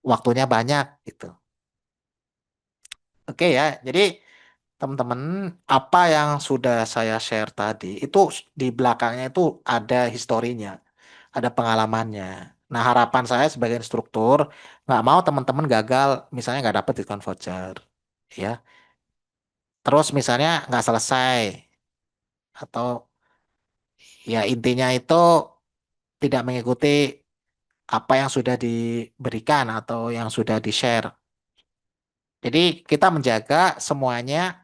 waktunya banyak gitu. Oke ya. Jadi teman-teman apa yang sudah saya share tadi itu di belakangnya itu ada historinya, ada pengalamannya. Nah, harapan saya sebagai instruktur nggak mau teman-teman gagal, misalnya nggak dapet diskon voucher, ya. Terus misalnya nggak selesai atau ya intinya itu tidak mengikuti apa yang sudah diberikan atau yang sudah di-share. Jadi kita menjaga semuanya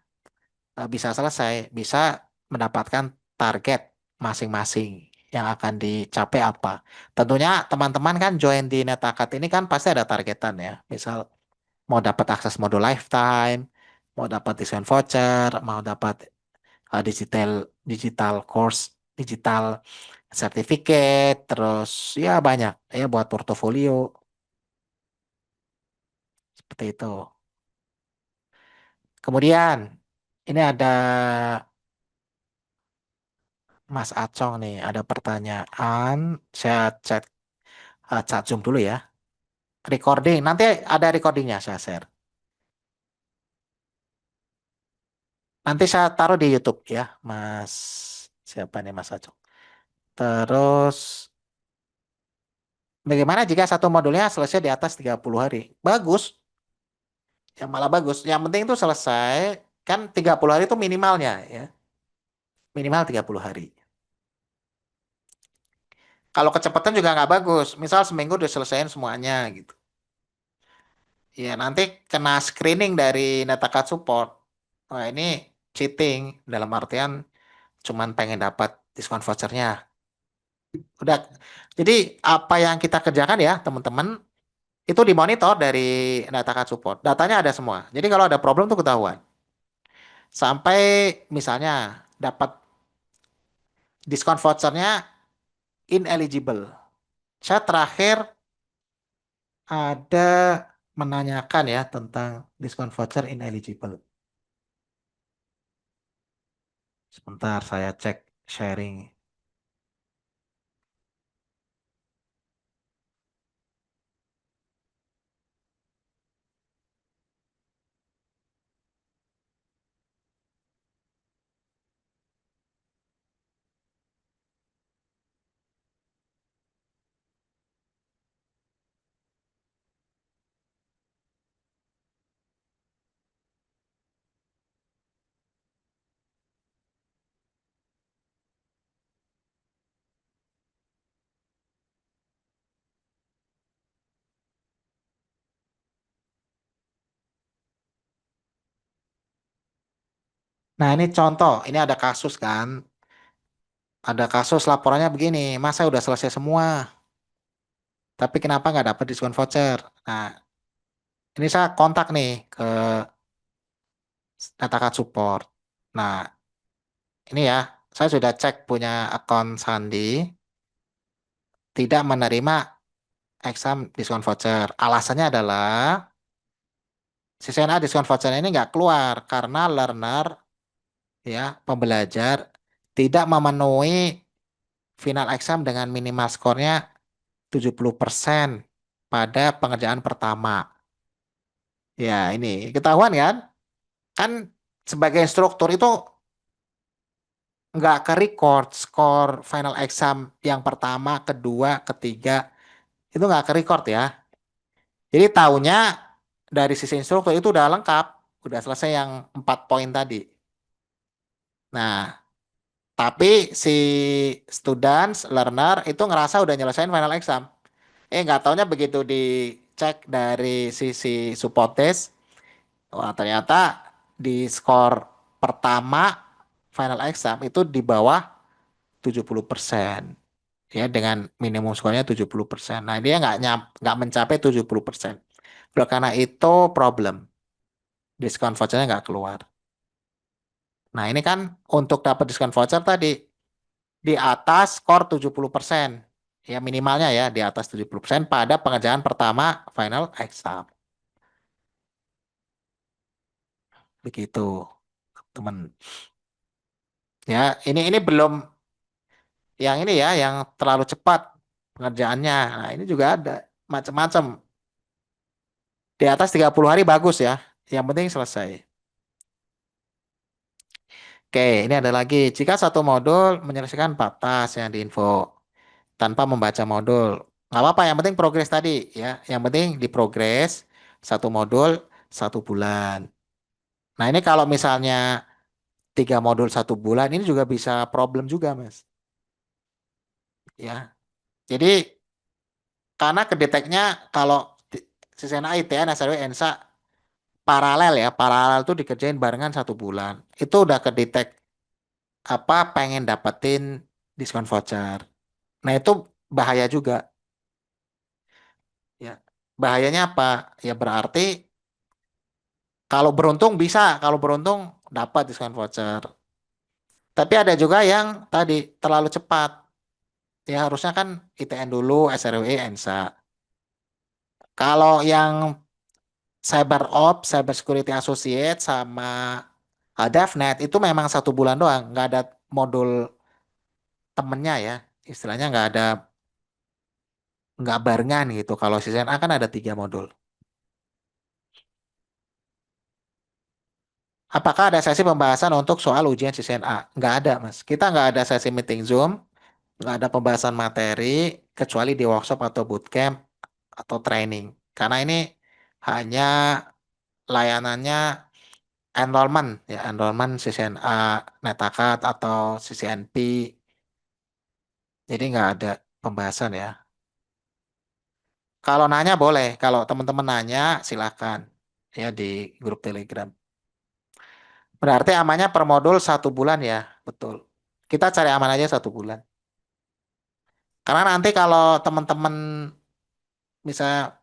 bisa selesai, bisa mendapatkan target masing-masing yang akan dicapai apa. Tentunya teman-teman kan join di Netakat ini kan pasti ada targetan ya. Misal mau dapat akses modul lifetime, mau dapat diskon voucher, mau dapat digital digital course, digital certificate, terus ya banyak ya buat portofolio seperti itu. Kemudian ini ada Mas Acong nih, ada pertanyaan. Saya chat Zoom dulu ya. Recording, nanti ada recordingnya saya share. Nanti saya taruh di YouTube ya, Mas. Siapa nih Mas Acong? Terus, bagaimana jika satu modulnya selesai di atas 30 hari? Bagus, yang malah bagus. Yang penting itu selesai, kan 30 hari itu minimalnya ya. Minimal 30 hari. Kalau kecepatan juga nggak bagus. Misal seminggu udah selesaiin semuanya gitu. Ya nanti kena screening dari Netacad Support. Wah ini cheating dalam artian cuman pengen dapat diskon vouchernya. Udah. Jadi apa yang kita kerjakan ya teman-teman itu dimonitor dari Netacad Support. Datanya ada semua. Jadi kalau ada problem tuh ketahuan. Sampai misalnya dapat diskon vouchernya ineligible. Saya terakhir ada menanyakan ya tentang diskon voucher ineligible. Sebentar saya cek sharing. Nah ini contoh, ini ada kasus kan. Ada kasus laporannya begini, Mas saya udah selesai semua, tapi kenapa nggak dapat diskon voucher? Nah ini saya kontak nih ke Netacad Support. Nah ini ya, saya sudah cek punya akun Sandi, tidak menerima exam diskon voucher. Alasannya adalah CCNA diskon voucher ini nggak keluar karena learner ya pembelajar tidak memenuhi final exam dengan minimal skornya 70% pada pengerjaan pertama. Ya ini ketahuan kan? Kan sebagai instruktur itu nggak ke record skor final exam yang pertama, kedua, ketiga itu nggak ke record ya. Jadi tahunya dari sisi instruktur itu udah lengkap, udah selesai yang 4 poin tadi. Nah, tapi si students, learner itu ngerasa udah nyelesain final exam. Nggak taunya begitu dicek dari sisi support desk, wah ternyata di skor pertama final exam itu di bawah 70%. Ya dengan minimum skornya 70%. Nah, dia nggak mencapai 70%. Oleh karena itu problem. Diskon vouchernya nggak keluar. Nah, ini kan untuk dapat diskon voucher tadi di atas skor 70%. Ya minimalnya ya di atas 70% pada pengerjaan pertama final exam. Begitu, teman. Ya, ini belum yang ini ya yang terlalu cepat pengerjaannya. Nah, ini juga ada macam-macam. Di atas 30 hari bagus ya. Yang penting selesai. Oke, ini ada lagi. Jika satu modul menyelesaikan 4 tas yang diinfo tanpa membaca modul, nggak apa-apa. Yang penting progres tadi ya. Yang penting di progres satu modul 1 bulan. Nah ini kalau misalnya 3 modul 1 bulan, ini juga bisa problem juga, Mas. Ya, jadi karena kedeteknya kalau CCNA, ITN, SRW, ENSA paralel ya, paralel tuh dikerjain barengan 1 bulan. Itu udah kedetek apa pengen dapetin diskon voucher. Nah itu bahaya juga. Ya, bahayanya apa? Ya berarti kalau beruntung bisa, kalau beruntung dapat diskon voucher. Tapi ada juga yang tadi terlalu cepat. Ya harusnya kan ITN dulu, SRWI, ENSA. Kalau yang Cyber Ops, Cyber Security Associate, sama DevNet itu memang 1 bulan doang, nggak ada modul temennya ya. Istilahnya nggak barengan gitu. Kalau CCNA kan ada 3 modul. Apakah ada sesi pembahasan untuk soal ujian CCNA? Nggak ada, Mas. Kita nggak ada sesi meeting Zoom, nggak ada pembahasan materi, kecuali di workshop atau bootcamp atau training. Karena ini hanya layanannya enrollment, ya enrollment CCNA, Netakat atau CCNP. Jadi nggak ada pembahasan ya. Kalau nanya boleh, kalau teman-teman nanya silakan ya di grup Telegram. Berarti amannya per modul 1 bulan ya, betul. Kita cari aman aja 1 bulan. Karena nanti kalau teman-teman bisa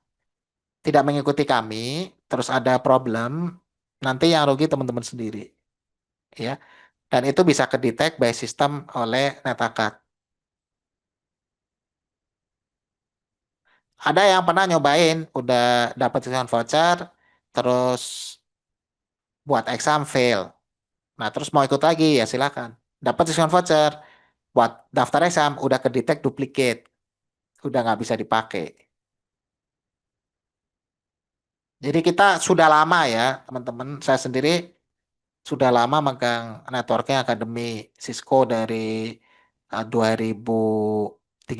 tidak mengikuti kami, terus ada problem, nanti yang rugi teman-teman sendiri, ya. Dan itu bisa kedetek by sistem oleh Netakat. Ada yang pernah nyobain, udah dapat diskon voucher, terus buat exam fail. Nah, terus mau ikut lagi ya silakan. Dapat diskon voucher, buat daftar exam udah kedetek duplicate, udah nggak bisa dipakai. Jadi kita sudah lama ya, teman-teman. Saya sendiri sudah lama megang networking akademi Cisco dari 2013.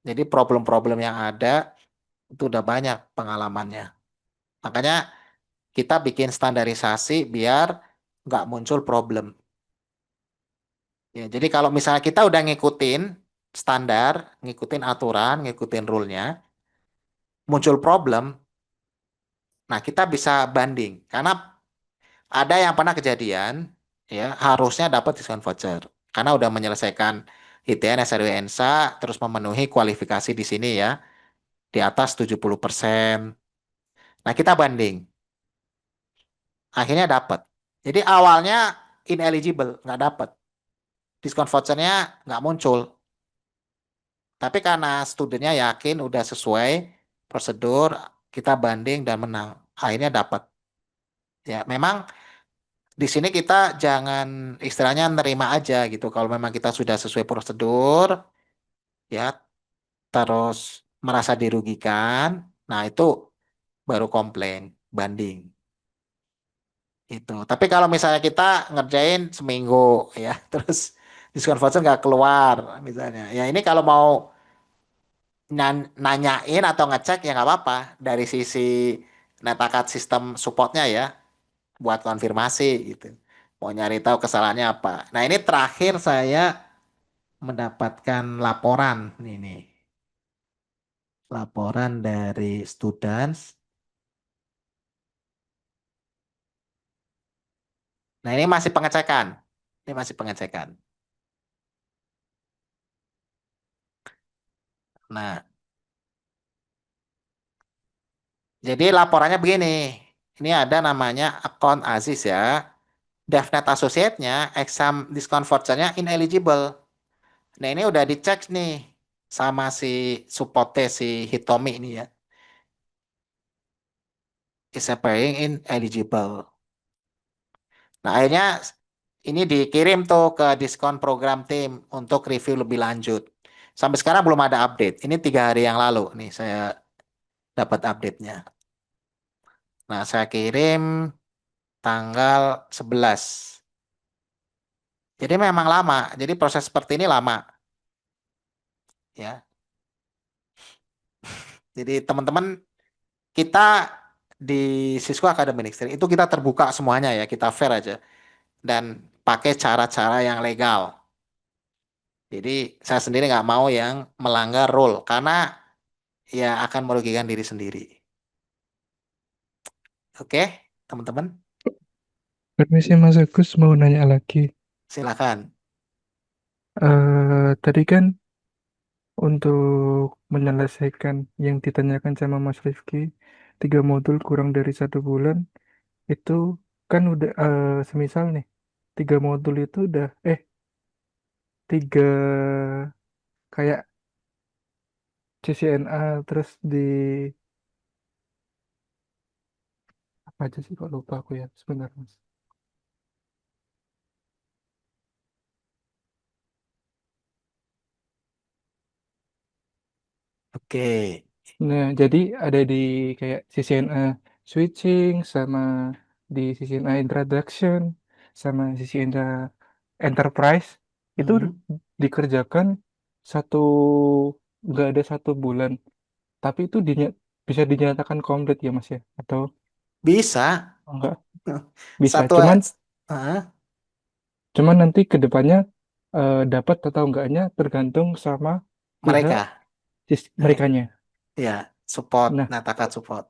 Jadi problem-problem yang ada itu udah banyak pengalamannya. Makanya kita bikin standarisasi biar nggak muncul problem. Ya, jadi kalau misalnya kita udah ngikutin standar, ngikutin aturan, ngikutin rule-nya, muncul problem, nah kita bisa banding. Karena ada yang pernah kejadian, ya harusnya dapat diskon voucher. Karena udah menyelesaikan ITN, SRW, ENSA, terus memenuhi kualifikasi di sini ya, di atas 70%. Nah kita banding, akhirnya dapat. Jadi awalnya ineligible, nggak dapat. Diskon vouchernya nggak muncul. Tapi karena studennya yakin udah sesuai prosedur, kita banding dan menang. Akhirnya dapat. Ya, memang di sini kita jangan istilahnya nerima aja gitu. Kalau memang kita sudah sesuai prosedur, ya terus merasa dirugikan, nah itu baru komplain, banding. Itu. Tapi kalau misalnya kita ngerjain seminggu, ya, terus diskon voucher nggak keluar, misalnya. Ya ini kalau mau nanyain atau ngecek ya nggak apa-apa dari sisi netakat sistem supportnya ya buat konfirmasi gitu. Mau nyari tahu kesalahannya apa. Nah ini terakhir saya mendapatkan laporan ini laporan dari students. Nah ini masih pengecekan. Ini masih pengecekan. Nah jadi laporannya begini. Ini ada namanya akun Aziz ya. DevNet Associate-nya, exam discount voucher-nya ineligible. Nah ini udah dicek nih sama si supportnya si Hitomi ini ya. Is appearing ineligible. Nah akhirnya ini dikirim tuh ke diskon program tim untuk review lebih lanjut. Sampai sekarang belum ada update. Ini 3 hari yang lalu nih saya dapat update-nya. Nah saya kirim tanggal 11. Jadi memang lama. Jadi proses seperti ini lama ya. Jadi teman-teman kita di Cisco Academic Ministry itu kita terbuka semuanya ya, kita fair aja dan pakai cara-cara yang legal. Jadi saya sendiri nggak mau yang melanggar rule karena ya akan merugikan diri sendiri. Oke, teman-teman, Permisi Mas Agus mau nanya lagi. silakan. Tadi kan untuk menyelesaikan yang ditanyakan sama Mas Rifki, 3 modul kurang dari 1 bulan, itu kan udah semisal nih. tiga modul itu udah tiga kayak CCNA terus di apa aja sih kok lupa aku ya sebenarnya Mas. Oke. Nah, jadi ada di kayak CCNA switching sama di CCNA introduction sama CCNA enterprise itu Mhm. dikerjakan satu nggak ada 1 bulan, tapi itu bisa dinyatakan komplit ya Mas ya atau Bisa. enggak bisa. Satu, ah, Cuman nanti ke depannya dapat atau enggaknya tergantung sama pihak mereka. merekanya. Ya, support, Nah, Natakat support.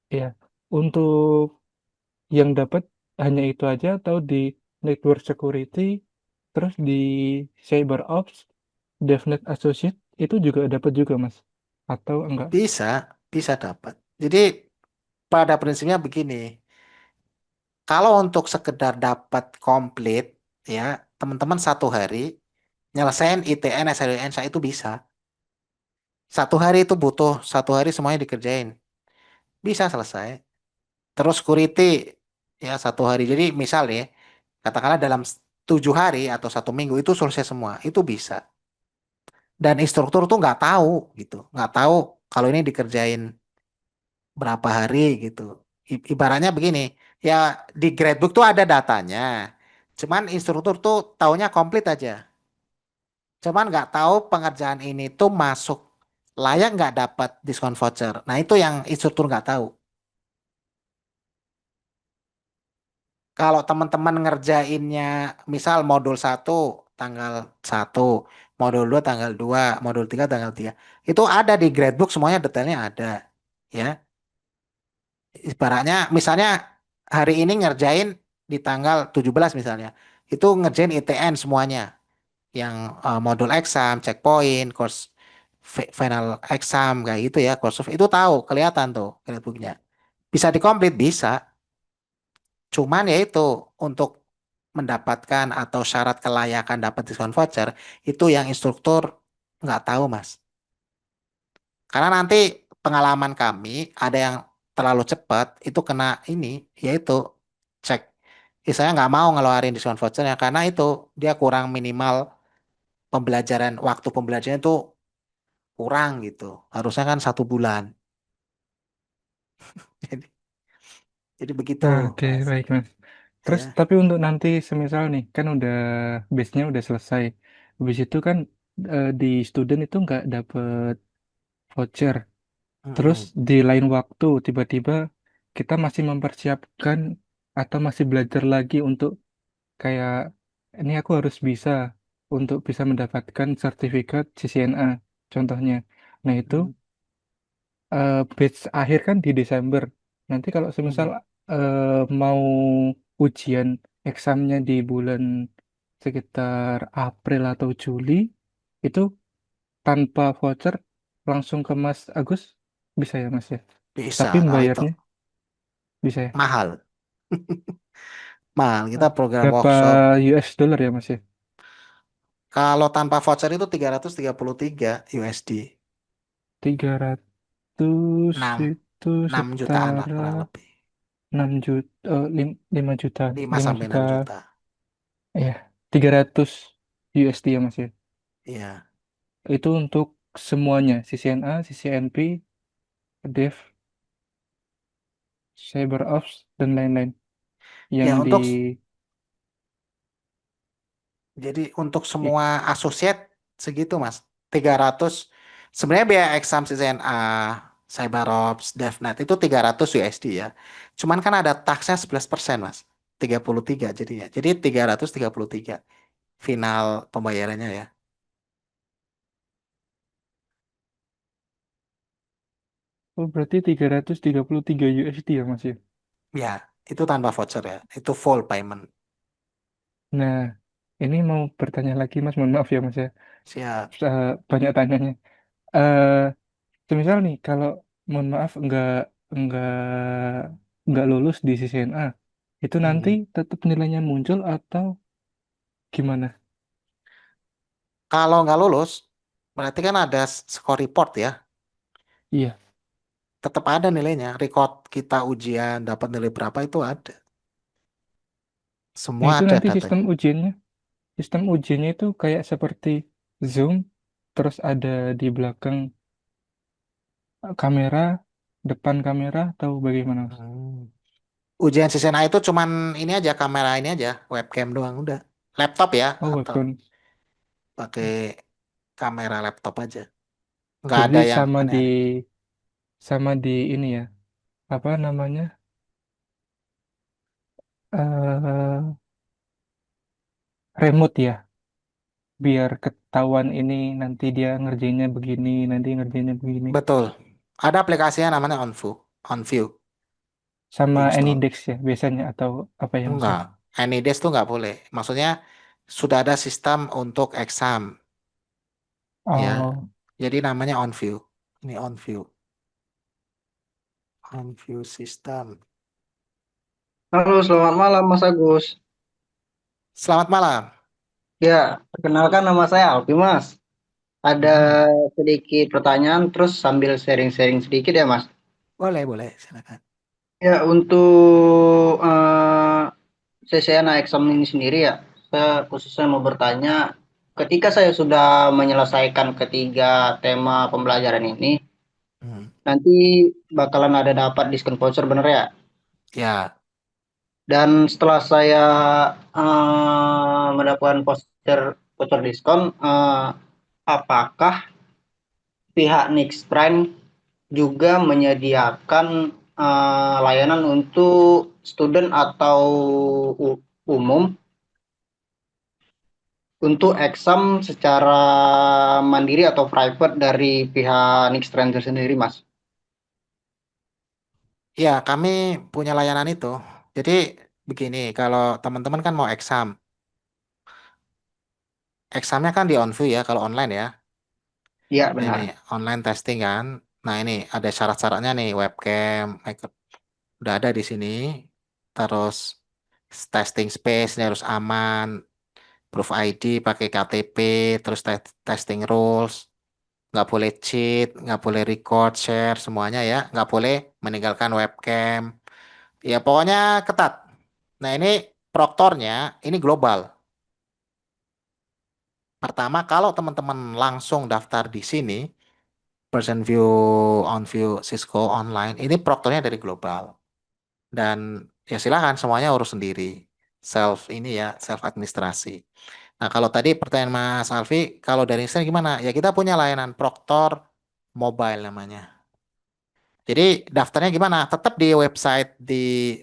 ya untuk yang dapat hanya itu aja atau di network security, terus di cyber ops, DevNet Associate itu juga dapat juga Mas. Atau enggak? Bisa, bisa dapat. Jadi pada prinsipnya begini, kalau untuk sekedar dapat komplit, ya teman-teman 1 hari nyelesain ITN, SNMPTN saya itu bisa. 1 hari itu butuh 1 hari semuanya dikerjain, bisa selesai. Terus security ya 1 hari. Jadi misal ya, katakanlah dalam 7 hari atau 1 minggu itu selesai semua, itu bisa. Dan instruktur tuh nggak tahu gitu, nggak tahu kalau ini dikerjain berapa hari gitu. Ibaratnya begini, ya di gradebook tuh ada datanya. Cuman instruktur tuh taunya komplit aja. Cuman nggak tahu pengerjaan ini tuh masuk layak nggak dapat diskon voucher. Nah itu yang instruktur nggak tahu. Kalau teman-teman ngerjainnya, misal modul 1 tanggal 1, modul 2 tanggal 2, modul 3 tanggal 3, itu ada di gradebook semuanya detailnya ada. Ya, ibaratnya misalnya hari ini ngerjain di tanggal 17 misalnya, itu ngerjain ITN semuanya, yang modul exam, checkpoint, course final exam kayak gitu ya, course of itu tahu kelihatan tuh gradebooknya. Bisa dikomplit bisa, cuman ya itu untuk mendapatkan atau syarat kelayakan dapat diskon voucher itu yang instruktur nggak tahu Mas. Karena nanti pengalaman kami ada yang terlalu cepat itu kena ini yaitu cek. Saya nggak mau ngeluarin diskon vouchernya karena itu dia kurang minimal pembelajaran waktu pembelajaran itu kurang gitu. Harusnya kan 1 bulan. Jadi, jadi begitu Nah, oke, Mas. baik Mas. Terus Ya. tapi untuk nanti semisal nih kan udah base-nya udah selesai. Habis itu kan di student itu nggak dapet voucher. Terus Mm-mm. di lain waktu tiba-tiba kita masih mempersiapkan atau masih belajar lagi untuk kayak ini aku harus bisa untuk bisa mendapatkan sertifikat CCNA contohnya. Nah itu Mm-mm. batch akhir kan di Desember. Nanti kalau semisal Mm-mm. eh, mau ujian examnya di bulan sekitar April atau Juli itu tanpa voucher langsung ke Mas Agus bisa ya Mas ya? Bisa Tapi kalau itu membayarnya bisa ya? mahal. Mahal kita program Berapa workshop. US dollar ya Mas ya? Kalau tanpa voucher itu 333 USD. 300 6 itu 6 jutaan lah setara kurang lebih. 6 juta, 5 juta, 5 5 sampai juta, 6 juta. ya 300 USD ya Mas ya. Iya. Itu untuk semuanya, CCNA, CCNP, Dev, CyberOps, dan lain-lain. Yang Ya di, untuk i- semua associate segitu Mas. 300 sebenarnya biaya exam CCNA, CyberOps, DevNet itu 300 USD ya. Cuman kan ada taksnya 11% Mas. 33 jadinya. Jadi 333 final pembayarannya ya. oh berarti 333 USD ya Mas ya. Ya, itu tanpa voucher ya. Itu full payment. Nah, ini mau bertanya lagi Mas, mohon maaf ya Mas ya. Siap. Banyak tanyanya. Eh, Semisal nih, kalau mohon maaf nggak nggak lulus di CCNA, itu nanti Hmm. tetap nilainya muncul atau gimana? Kalau nggak lulus, berarti kan ada skor report ya. Iya. Tetap ada nilainya. Record kita ujian dapat nilai berapa itu ada. Nah, Semua itu ada nanti datanya. sistem ujiannya itu kayak seperti Zoom, terus ada di belakang kamera, depan kamera, atau bagaimana, Mas? Hmm. Ujian CCNA itu cuman ini aja kamera ini aja, webcam doang udah. Laptop ya Oh, atau webcam. pakai kamera laptop aja. Nggak Jadi ada yang aneh-aneh. sama di ini ya, apa namanya? eh Remote ya, biar ketahuan ini nanti dia ngerjainnya begini, nanti ngerjainnya begini. Betul. Ada aplikasinya namanya OnView. OnView Sama install. AnyDesk ya biasanya atau apa ya, Mas Enggak. ya? Anydesk tuh nggak boleh. Maksudnya sudah ada sistem untuk exam ya. Oh, Jadi namanya OnView. Ini OnView. OnView system. Halo, selamat malam Mas Agus. Selamat malam. Ya, perkenalkan nama saya Alfi Mas. Ada Mm-mm. sedikit pertanyaan terus sambil sharing-sharing sedikit ya Mas. Boleh, boleh. Silakan. Ya, untuk CCNA exam ini sendiri ya, saya khususnya mau bertanya, ketika saya sudah menyelesaikan ketiga tema pembelajaran ini, Hmm. nanti bakalan ada dapat diskon voucher bener ya? Ya, Dan setelah saya mendapatkan voucher voucher diskon, apakah pihak Nixprime juga menyediakan layanan untuk student atau umum untuk exam secara mandiri atau private dari pihak Nixprime itu sendiri, Mas? ya kami punya layanan itu. Jadi begini, kalau teman-teman kan mau exam, examnya kan di OnView ya, kalau online ya. Iya, Ini benar. online testing kan. Nah ini ada syarat-syaratnya nih, webcam, udah ada di sini. Terus testing space-nya harus aman, proof ID pakai KTP, terus testing rules, nggak boleh cheat, nggak boleh record, share semuanya ya, nggak boleh meninggalkan webcam. Ya pokoknya ketat. Nah ini proktornya ini global. Pertama kalau teman-teman langsung daftar di sini, Person View, On View, Cisco online, ini proktornya dari global. Dan ya silakan semuanya urus sendiri. Self ini ya, self administrasi. Nah, kalau tadi pertanyaan Mas Alfi, kalau dari Instan gimana? Ya kita punya layanan Proktor Mobile namanya. Jadi daftarnya gimana? Tetap di website di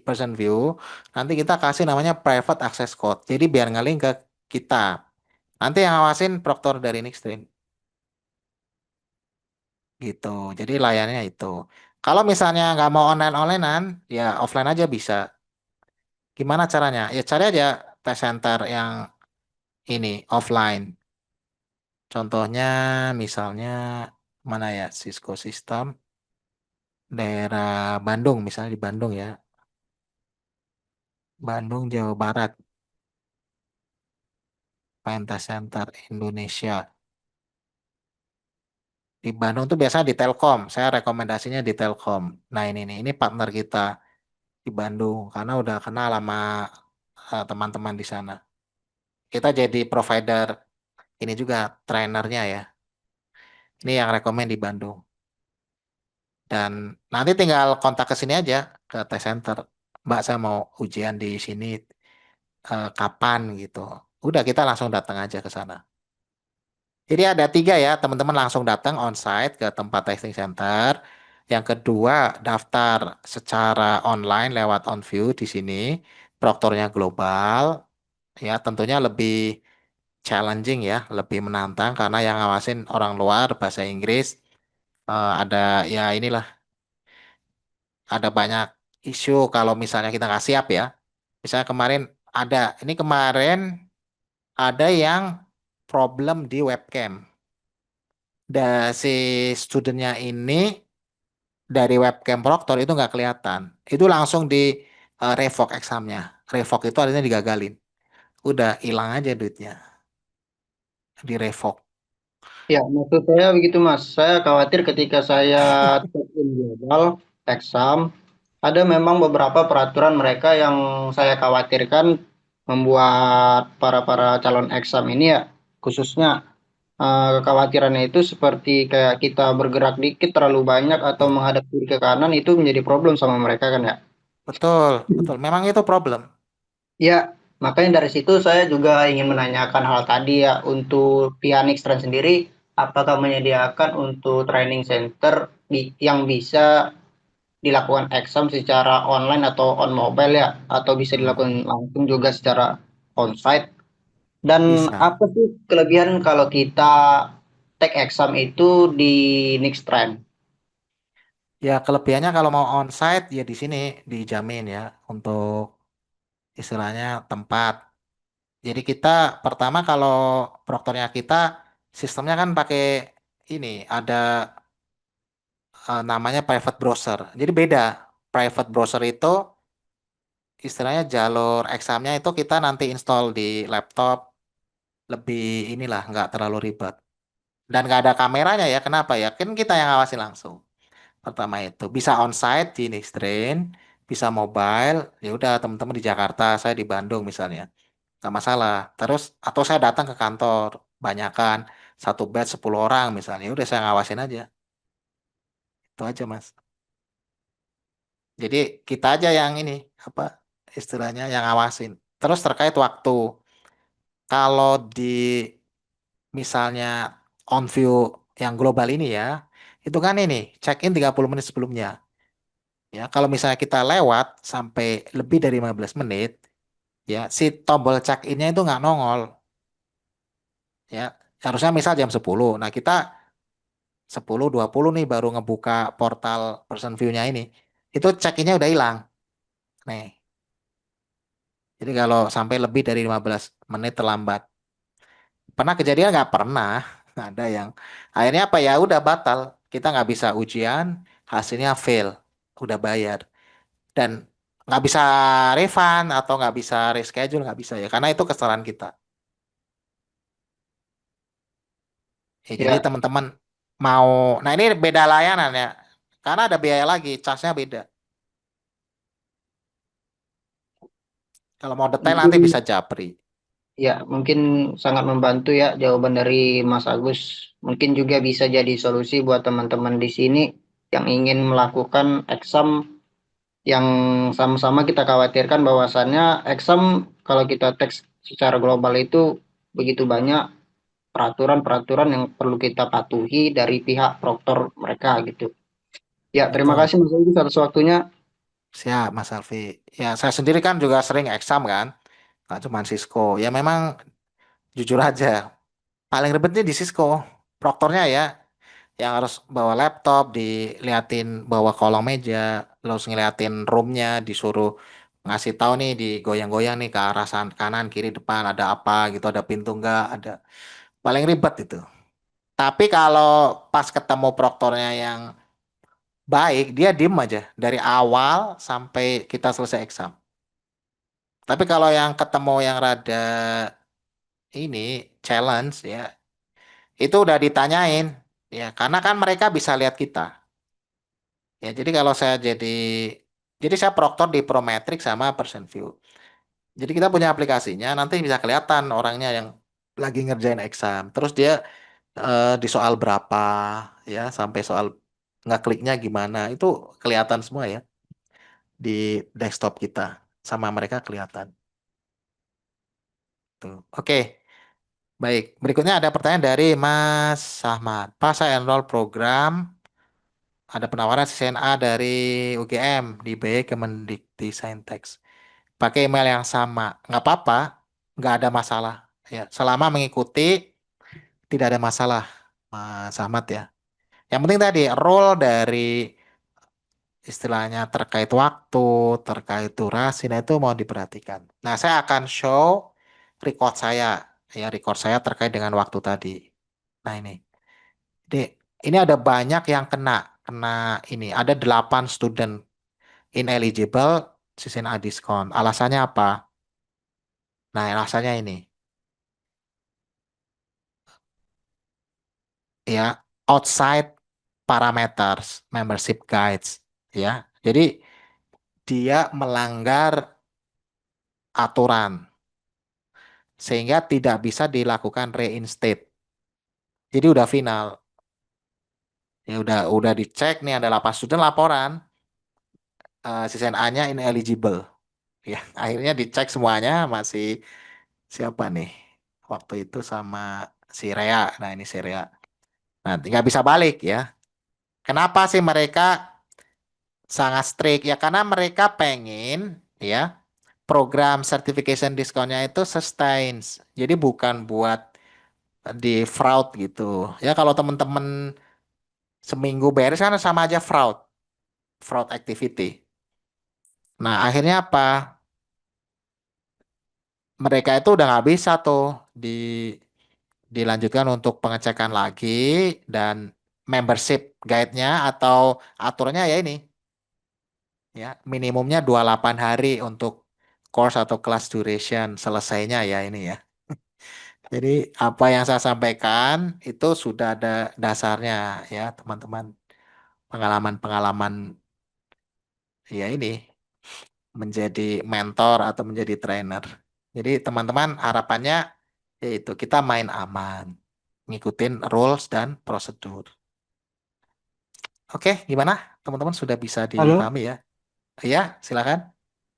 Person View. Nanti kita kasih namanya Private Access Code. Jadi biar ngelink ke kita. Nanti yang ngawasin Proktor dari Nixstream. Gitu. Jadi layanannya itu. Kalau misalnya nggak mau online-onlinean, ya offline aja bisa. Gimana caranya? Ya cari aja test center yang ini offline. Contohnya misalnya mana ya Cisco System daerah Bandung misalnya di Bandung ya. Bandung Jawa Barat Pentas Center Indonesia. Di Bandung tuh biasanya di Telkom. Saya rekomendasinya di Telkom. Nah ini nih ini partner kita di Bandung karena udah kenal sama teman-teman di sana. Kita jadi provider ini juga trainernya ya. Ini yang rekomen di Bandung. Dan nanti tinggal kontak ke sini aja ke test center. Mbak, saya mau ujian di sini kapan gitu. Udah kita langsung datang aja ke sana. Jadi ada tiga ya, teman-teman langsung datang onsite ke tempat testing center. Yang kedua, daftar secara online lewat OnView di sini. Proktornya global, ya tentunya lebih challenging ya, lebih menantang karena yang ngawasin orang luar bahasa Inggris. Ada ya inilah, ada banyak isu kalau misalnya kita nggak siap ya. Misalnya kemarin ada, ini kemarin ada yang problem di webcam. Si studentnya ini dari webcam Proctor itu nggak kelihatan. Itu langsung di revoke examnya. Revoke itu artinya digagalin. Udah hilang aja duitnya, di revoke. Ya, maksud saya begitu Mas. Saya khawatir ketika saya check-in global exam, ada memang beberapa peraturan mereka yang saya khawatirkan membuat para calon exam ini ya, khususnya kekhawatirannya itu seperti kayak kita bergerak dikit terlalu banyak atau menghadap kiri ke kanan itu menjadi problem sama mereka kan ya. Betul, betul. Memang itu problem. Ya, makanya dari situ saya juga ingin menanyakan hal tadi ya untuk pihak Nixtran sendiri, apakah menyediakan untuk training center yang bisa dilakukan exam secara online atau on mobile ya, atau bisa Hmm, dilakukan langsung juga secara onsite. Dan bisa. apa sih kelebihan kalau kita take exam itu di Nixtran? Ya kelebihannya kalau mau onsite ya di sini dijamin ya untuk istilahnya tempat. Jadi kita pertama kalau proktornya kita sistemnya kan pakai ini ada namanya private browser. Jadi beda. Private browser itu istilahnya jalur examnya itu kita nanti install di laptop lebih inilah nggak terlalu ribet. Dan nggak ada kameranya ya. Kenapa ya? Kan kita yang ngawasin langsung. Pertama itu bisa onsite di Nextdrain, bisa mobile. Ya udah teman-teman di Jakarta, saya di Bandung misalnya. Nggak masalah. Terus atau saya datang ke kantor, banyakan satu batch 10 orang misalnya. Ya udah saya ngawasin aja. Itu aja Mas. Jadi kita aja yang ini apa istilahnya yang ngawasin. Terus terkait waktu. Kalau di misalnya on view yang global ini ya, itu kan ini check in 30 menit sebelumnya. Ya, kalau misalnya kita lewat sampai lebih dari 15 menit, ya si tombol check innya itu nggak nongol. Ya, harusnya misal jam 10. Nah, kita 10.20 nih baru ngebuka portal person view-nya ini. Itu check innya udah hilang. Nih, jadi kalau sampai lebih dari 15 menit terlambat. Pernah kejadian nggak pernah? Nggak ada yang akhirnya apa ya udah batal. Kita nggak bisa ujian, hasilnya fail. Udah bayar. Dan nggak bisa refund atau nggak bisa reschedule nggak bisa ya karena itu kesalahan kita. Ya, jadi Ya, teman-teman mau, nah ini beda layanan ya, karena ada biaya lagi, charge-nya beda. Kalau mau detail nanti mungkin bisa japri. ya, mungkin sangat membantu ya jawaban dari Mas Agus. Mungkin juga bisa jadi solusi buat teman-teman di sini yang ingin melakukan exam yang sama-sama kita khawatirkan bahwasannya exam kalau kita teks secara global itu begitu banyak peraturan-peraturan yang perlu kita patuhi dari pihak proktor mereka gitu. Ya, terima Betul. kasih Mas Agus atas waktunya. Siap, Mas Alfi. Ya, saya sendiri kan juga sering exam kan, nggak cuma Cisco. Ya memang jujur aja, paling ribetnya di Cisco. Proktornya ya, yang harus bawa laptop, diliatin bawa kolong meja, terus ngeliatin roomnya, disuruh ngasih tahu nih, digoyang-goyang nih ke arah kanan, kiri, depan, ada apa gitu, ada pintu enggak, ada. Paling ribet itu. Tapi kalau pas ketemu proktornya yang baik, dia diem aja dari awal sampai kita selesai exam. Tapi kalau yang ketemu yang rada ini challenge ya, itu udah ditanyain ya, karena kan mereka bisa lihat kita. Ya, jadi saya proktor di Prometric sama Persenview. Jadi kita punya aplikasinya, nanti bisa kelihatan orangnya yang lagi ngerjain exam. Terus dia di soal berapa ya, sampai soal ngekliknya gimana, itu kelihatan semua ya di desktop kita. Sama mereka kelihatan. Tuh. Oke, baik. Berikutnya ada pertanyaan dari Mas Sahmat. Pas saya enroll program, ada penawaran CCNA dari UGM di BI Kemendikti Saintek. Pakai email yang sama. Nggak apa-apa, nggak ada masalah. Ya, selama mengikuti tidak ada masalah, Mas Ahmad ya. Yang penting tadi role dari istilahnya terkait waktu, terkait durasi, nah itu mau diperhatikan. Nah, saya akan show record saya, ya record saya terkait dengan waktu tadi. Nah ini, ini ada banyak yang kena ini. Ada 8 student ineligible Season A diskon. Alasannya apa? Nah, alasannya ini. Ya, outside parameters membership guides. Ya, jadi dia melanggar aturan sehingga tidak bisa dilakukan reinstate. Jadi udah final. Ya udah dicek nih ada 8 student laporan season A-nya ineligible. Ya, akhirnya dicek semuanya masih siapa nih? Waktu itu sama si Rea. Nah, ini si Rea. Nah, nggak bisa balik ya. Kenapa sih mereka sangat strict? Ya karena mereka pengen ya program certification diskonnya itu sustains. Jadi bukan buat di fraud gitu. Ya kalau teman-teman seminggu beres kan sama aja fraud, fraud activity. Nah, akhirnya apa? Mereka itu udah nggak bisa tuh di dilanjutkan untuk pengecekan lagi dan membership guide-nya atau aturannya ya ini ya minimumnya 28 hari untuk course atau class duration selesainya ya ini ya. Jadi apa yang saya sampaikan itu sudah ada dasarnya ya teman-teman pengalaman-pengalaman ya ini menjadi mentor atau menjadi trainer. Jadi teman-teman harapannya yaitu kita main aman, ngikutin rules dan prosedur. Oke, gimana? Teman-teman sudah bisa Halo, dipahami ya? Iya, silakan.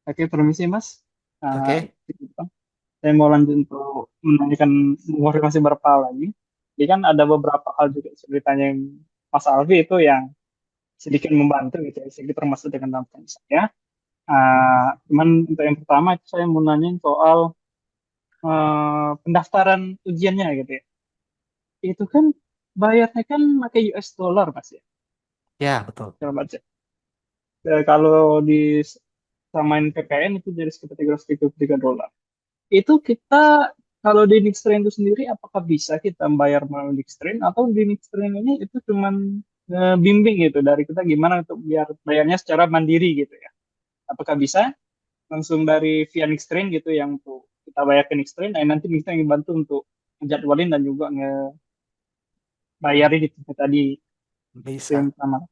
oke, permisi Mas. Ah, Oke. saya mau lanjut untuk menanyakan konfirmasi beberapa hal lagi. Jadi kan ada beberapa hal juga ceritanya yang Mas Alfi itu yang sedikit membantu gitu ya, sedikit termasuk dengan dampaknya saya. Cuman untuk yang pertama itu saya mau nanyain soal pendaftaran ujiannya gitu ya. Itu kan bayarnya kan pakai US dollar Mas ya. Ya, betul. Coba baca. Kalau di samain PPN itu dari sekitar $333. Itu kita kalau di Nixtrain itu sendiri apakah bisa kita bayar melalui Nixtrain atau di Nixtrain ini itu cuman bimbing gitu dari kita gimana untuk biar bayarnya secara mandiri gitu ya. Apakah bisa langsung dari via Nixtrain gitu yang untuk kita bayar ke Nixtrain, nah nanti Nixtrain yang bantu untuk ngejadwalin dan juga ngebayarin itu tadi itu yang Bisa. pertama.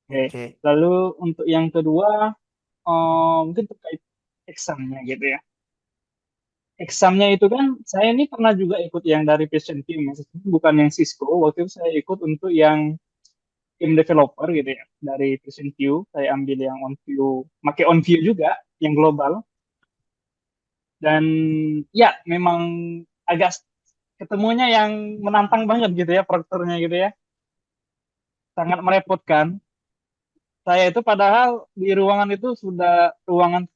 Oke. Oke. Lalu untuk yang kedua mungkin terkait examnya gitu ya. Examnya itu kan saya ini pernah juga ikut yang dari Passion Team, maksudnya bukan yang Cisco. Waktu itu saya ikut untuk yang tim developer gitu ya dari Passion View. Saya ambil yang on view, pakai on view juga yang global. Dan ya memang agak ketemunya yang menantang banget gitu ya proktornya gitu ya, sangat merepotkan. Saya itu padahal di ruangan itu sudah ruangan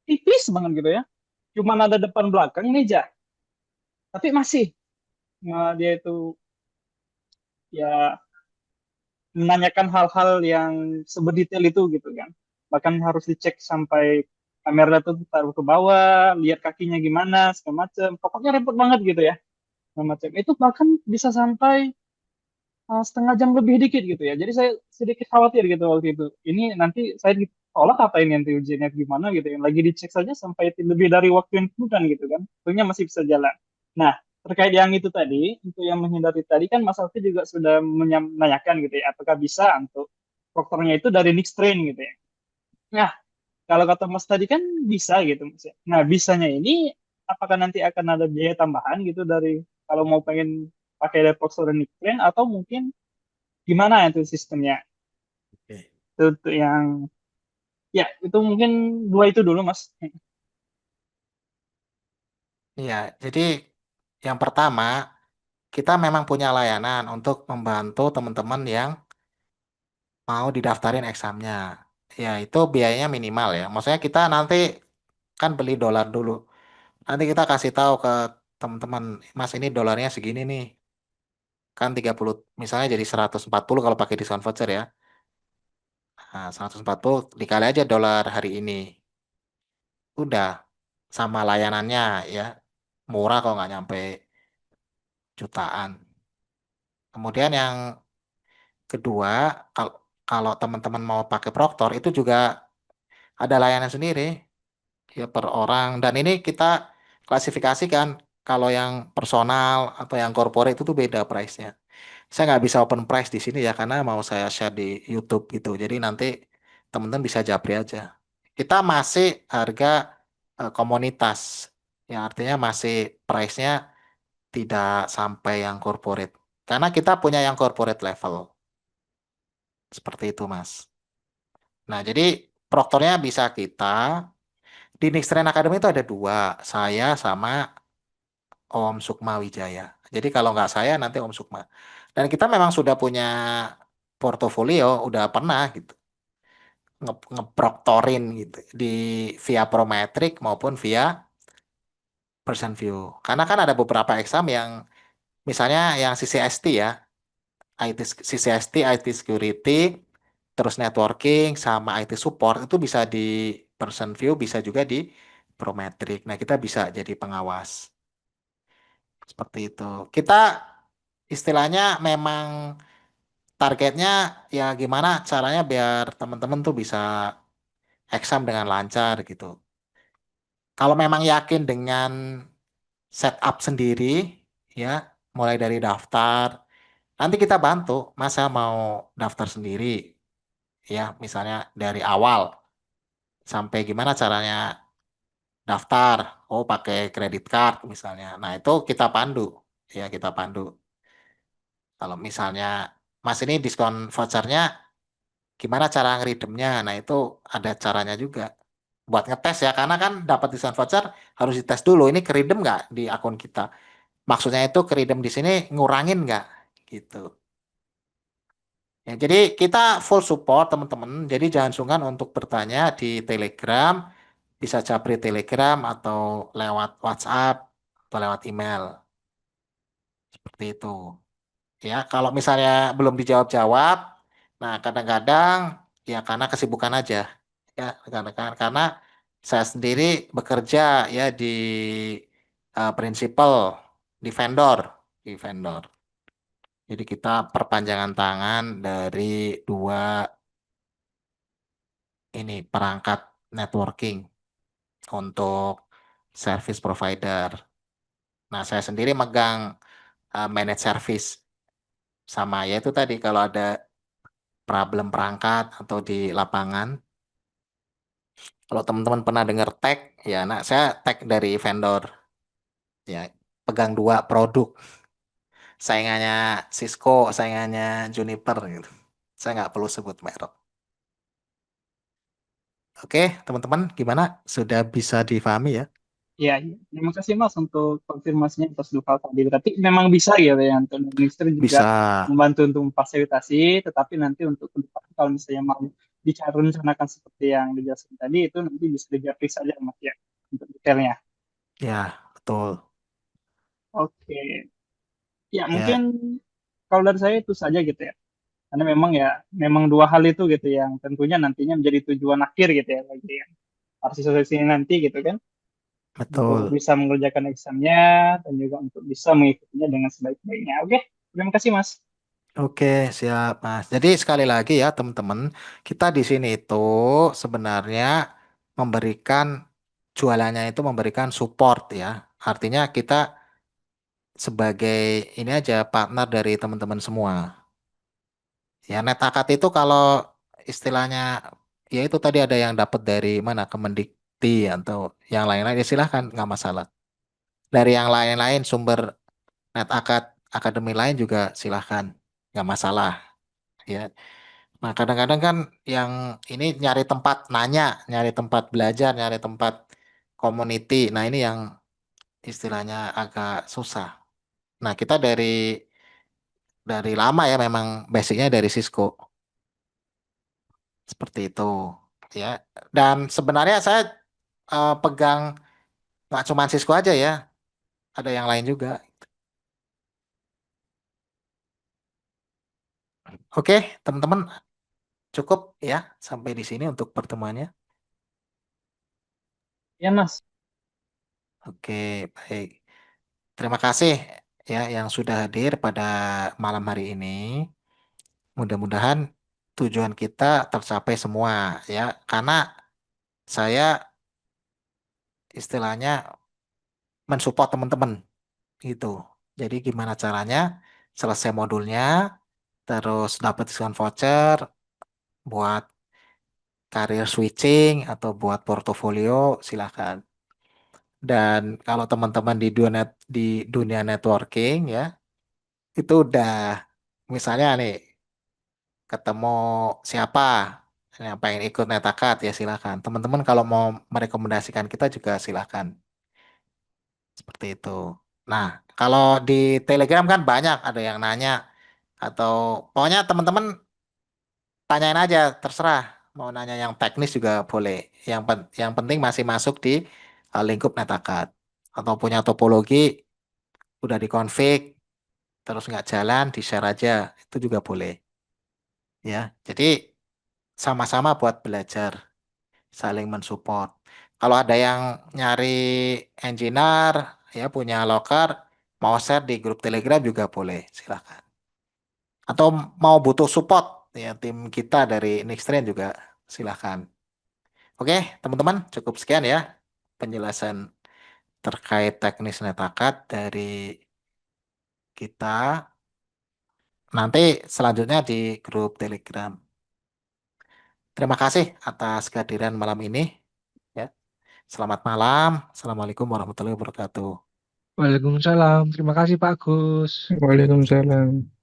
tipis banget gitu ya, cuman ada depan belakang meja, tapi masih dia itu ya menanyakan hal-hal yang seberdetail itu gitu kan. Bahkan harus dicek sampai kamera tuh taruh ke bawah, lihat kakinya gimana, segala macam. Pokoknya repot banget gitu ya, segala macam. Itu bahkan bisa sampai setengah jam lebih dikit gitu ya. Jadi saya sedikit khawatir gitu waktu itu. Ini nanti saya ditolak apa ini nanti ujiannya gimana gitu ya. Lagi dicek saja sampai lebih dari waktu yang ditentukan gitu kan. Tentunya masih bisa jalan. Nah, terkait yang itu tadi, untuk yang menghindari tadi kan Mas Alfi juga sudah menanyakan gitu ya, apakah bisa untuk proktornya itu dari Nick Train gitu ya. Nah, kalau kata Mas tadi kan bisa gitu Mas ya. Nah, bisanya ini apakah nanti akan ada biaya tambahan gitu dari kalau mau pengen pakai dari proktor dan Nick Train atau mungkin gimana itu sistemnya? Oke. Itu yang ya itu mungkin dua itu dulu Mas. Iya, jadi yang pertama, kita memang punya layanan untuk membantu teman-teman yang mau didaftarin eksamnya. Ya, itu biayanya minimal ya. Maksudnya kita nanti kan beli dolar dulu. Nanti kita kasih tahu ke teman-teman, Mas ini dolarnya segini nih. Kan 30, misalnya jadi 140 kalau pakai discount voucher ya. Nah, 140 dikali aja dolar hari ini. Udah sama layanannya ya. Murah kok nggak nyampe jutaan. Kemudian yang kedua, kalau kalau teman-teman mau pakai Proctor itu juga ada layanan sendiri ya per orang. Dan ini kita klasifikasikan kalau yang personal atau yang corporate itu tuh beda price-nya. Saya nggak bisa open price di sini ya karena mau saya share di YouTube gitu. Jadi nanti teman-teman bisa japri aja. Kita masih harga komunitas. Ya artinya masih price-nya tidak sampai yang corporate. Karena kita punya yang corporate level. Seperti itu, Mas. Nah, jadi proktornya bisa kita. Di Next Trend Academy itu ada dua. Saya sama Om Sukma Wijaya. Jadi kalau nggak saya, nanti Om Sukma. Dan kita memang sudah punya portofolio, udah pernah gitu. Ngeproktorin gitu. Di via Prometric maupun via Person View. Karena kan ada beberapa exam yang, misalnya yang CCST ya. IT, CCST, IT Security, terus networking sama IT support itu bisa di person view, bisa juga di Prometric. Nah, kita bisa jadi pengawas. Seperti itu. Kita istilahnya memang targetnya ya gimana caranya biar teman-teman tuh bisa exam dengan lancar gitu. Kalau memang yakin dengan setup sendiri ya, mulai dari daftar, nanti kita bantu. Masa mau daftar sendiri ya, misalnya dari awal sampai gimana caranya daftar. Oh, pakai kredit card misalnya. Nah, itu kita pandu. Ya, kita pandu. Kalau misalnya, Mas ini diskon vouchernya gimana cara ngeridemnya? Nah, itu ada caranya juga. Buat ngetes ya, karena kan dapat diskon voucher harus dites dulu. Ini keridem nggak di akun kita? Maksudnya itu keridem di sini ngurangin nggak? Gitu. Ya, jadi kita full support teman-teman. Jadi jangan sungkan untuk bertanya di Telegram. Bisa japri Telegram atau lewat WhatsApp atau lewat email seperti itu. Ya, kalau misalnya belum dijawab-jawab, nah kadang-kadang ya karena kesibukan aja. Ya, karena saya sendiri bekerja ya di prinsipal di vendor. Jadi kita perpanjangan tangan dari dua ini perangkat networking untuk service provider. Nah, saya sendiri megang manage service sama ya itu tadi kalau ada problem perangkat atau di lapangan. Kalau teman-teman pernah dengar tag, ya, nah saya tag dari vendor, ya pegang dua produk, saingannya Cisco, saingannya Juniper gitu. Saya nggak perlu sebut merek. Oke, teman-teman, gimana? Sudah bisa difahami ya? Iya, iya. Terima kasih Mas untuk konfirmasinya atas dua hal tadi. Berarti memang bisa gitu ya untuk minister juga Bisa, membantu untuk memfasilitasi, tetapi nanti untuk ke depan kalau misalnya mau bicara rencanakan seperti yang dijelaskan tadi itu nanti bisa dijawab saja Mas ya untuk detailnya. ya betul. Oke. Ya, mungkin Ya, kalau dari saya itu saja gitu ya. Karena memang ya memang dua hal itu gitu yang tentunya nantinya menjadi tujuan akhir gitu ya bagi yang partisipasi ini nanti gitu kan. Untuk betul. bisa mengerjakan examnya dan juga untuk bisa mengikutinya dengan sebaik-baiknya. Oke, terima kasih Mas. Oke, siap, Mas. Jadi sekali lagi ya, teman-teman, kita di sini itu sebenarnya memberikan jualannya itu memberikan support ya. Artinya kita sebagai ini aja partner dari teman-teman semua. Ya, net akad itu kalau istilahnya ya itu tadi ada yang dapat dari mana Kemendikti atau yang lain-lain ya silahkan nggak masalah. Dari yang lain-lain sumber net akad akademi lain juga silahkan nggak masalah ya. Nah, kadang-kadang kan yang ini nyari tempat nanya, nyari tempat belajar, nyari tempat community. Nah, ini yang istilahnya agak susah. Nah, kita dari lama ya memang basicnya dari Cisco. Seperti itu. Ya. Dan sebenarnya saya pegang nggak cuma Cisco aja ya, ada yang lain juga. Oke, teman-teman, cukup ya sampai di sini untuk pertemuannya. Ya Mas, Oke, baik. Terima kasih ya yang sudah hadir pada malam hari ini. Mudah-mudahan tujuan kita tercapai semua ya. Karena saya istilahnya mensupport teman-teman gitu. Jadi gimana caranya selesai modulnya, terus dapat diskon voucher buat career switching atau buat portofolio, silakan. Dan kalau teman-teman di dunia networking ya, itu udah misalnya nih ketemu siapa yang pengen ikut Netakat ya silakan. Teman-teman kalau mau merekomendasikan kita juga silakan. Seperti itu. Nah, kalau di Telegram kan banyak ada yang nanya atau pokoknya teman-teman tanyain aja terserah. Mau nanya yang teknis juga boleh. Yang penting masih masuk di lingkup Netakat. Atau punya topologi udah dikonfig terus nggak jalan di share aja itu juga boleh ya. Jadi sama-sama buat belajar, saling mensupport. Kalau ada yang nyari engineer, ya punya loker, mau share di grup Telegram juga boleh, silakan. Atau mau butuh support, ya tim kita dari Nexttrain juga silakan. Oke, teman-teman, cukup sekian ya penjelasan terkait teknis netakat dari kita. Nanti selanjutnya di grup Telegram. Terima kasih atas kehadiran malam ini. Ya. Selamat malam. Assalamualaikum warahmatullahi wabarakatuh. Waalaikumsalam. Terima kasih Pak Gus. Waalaikumsalam.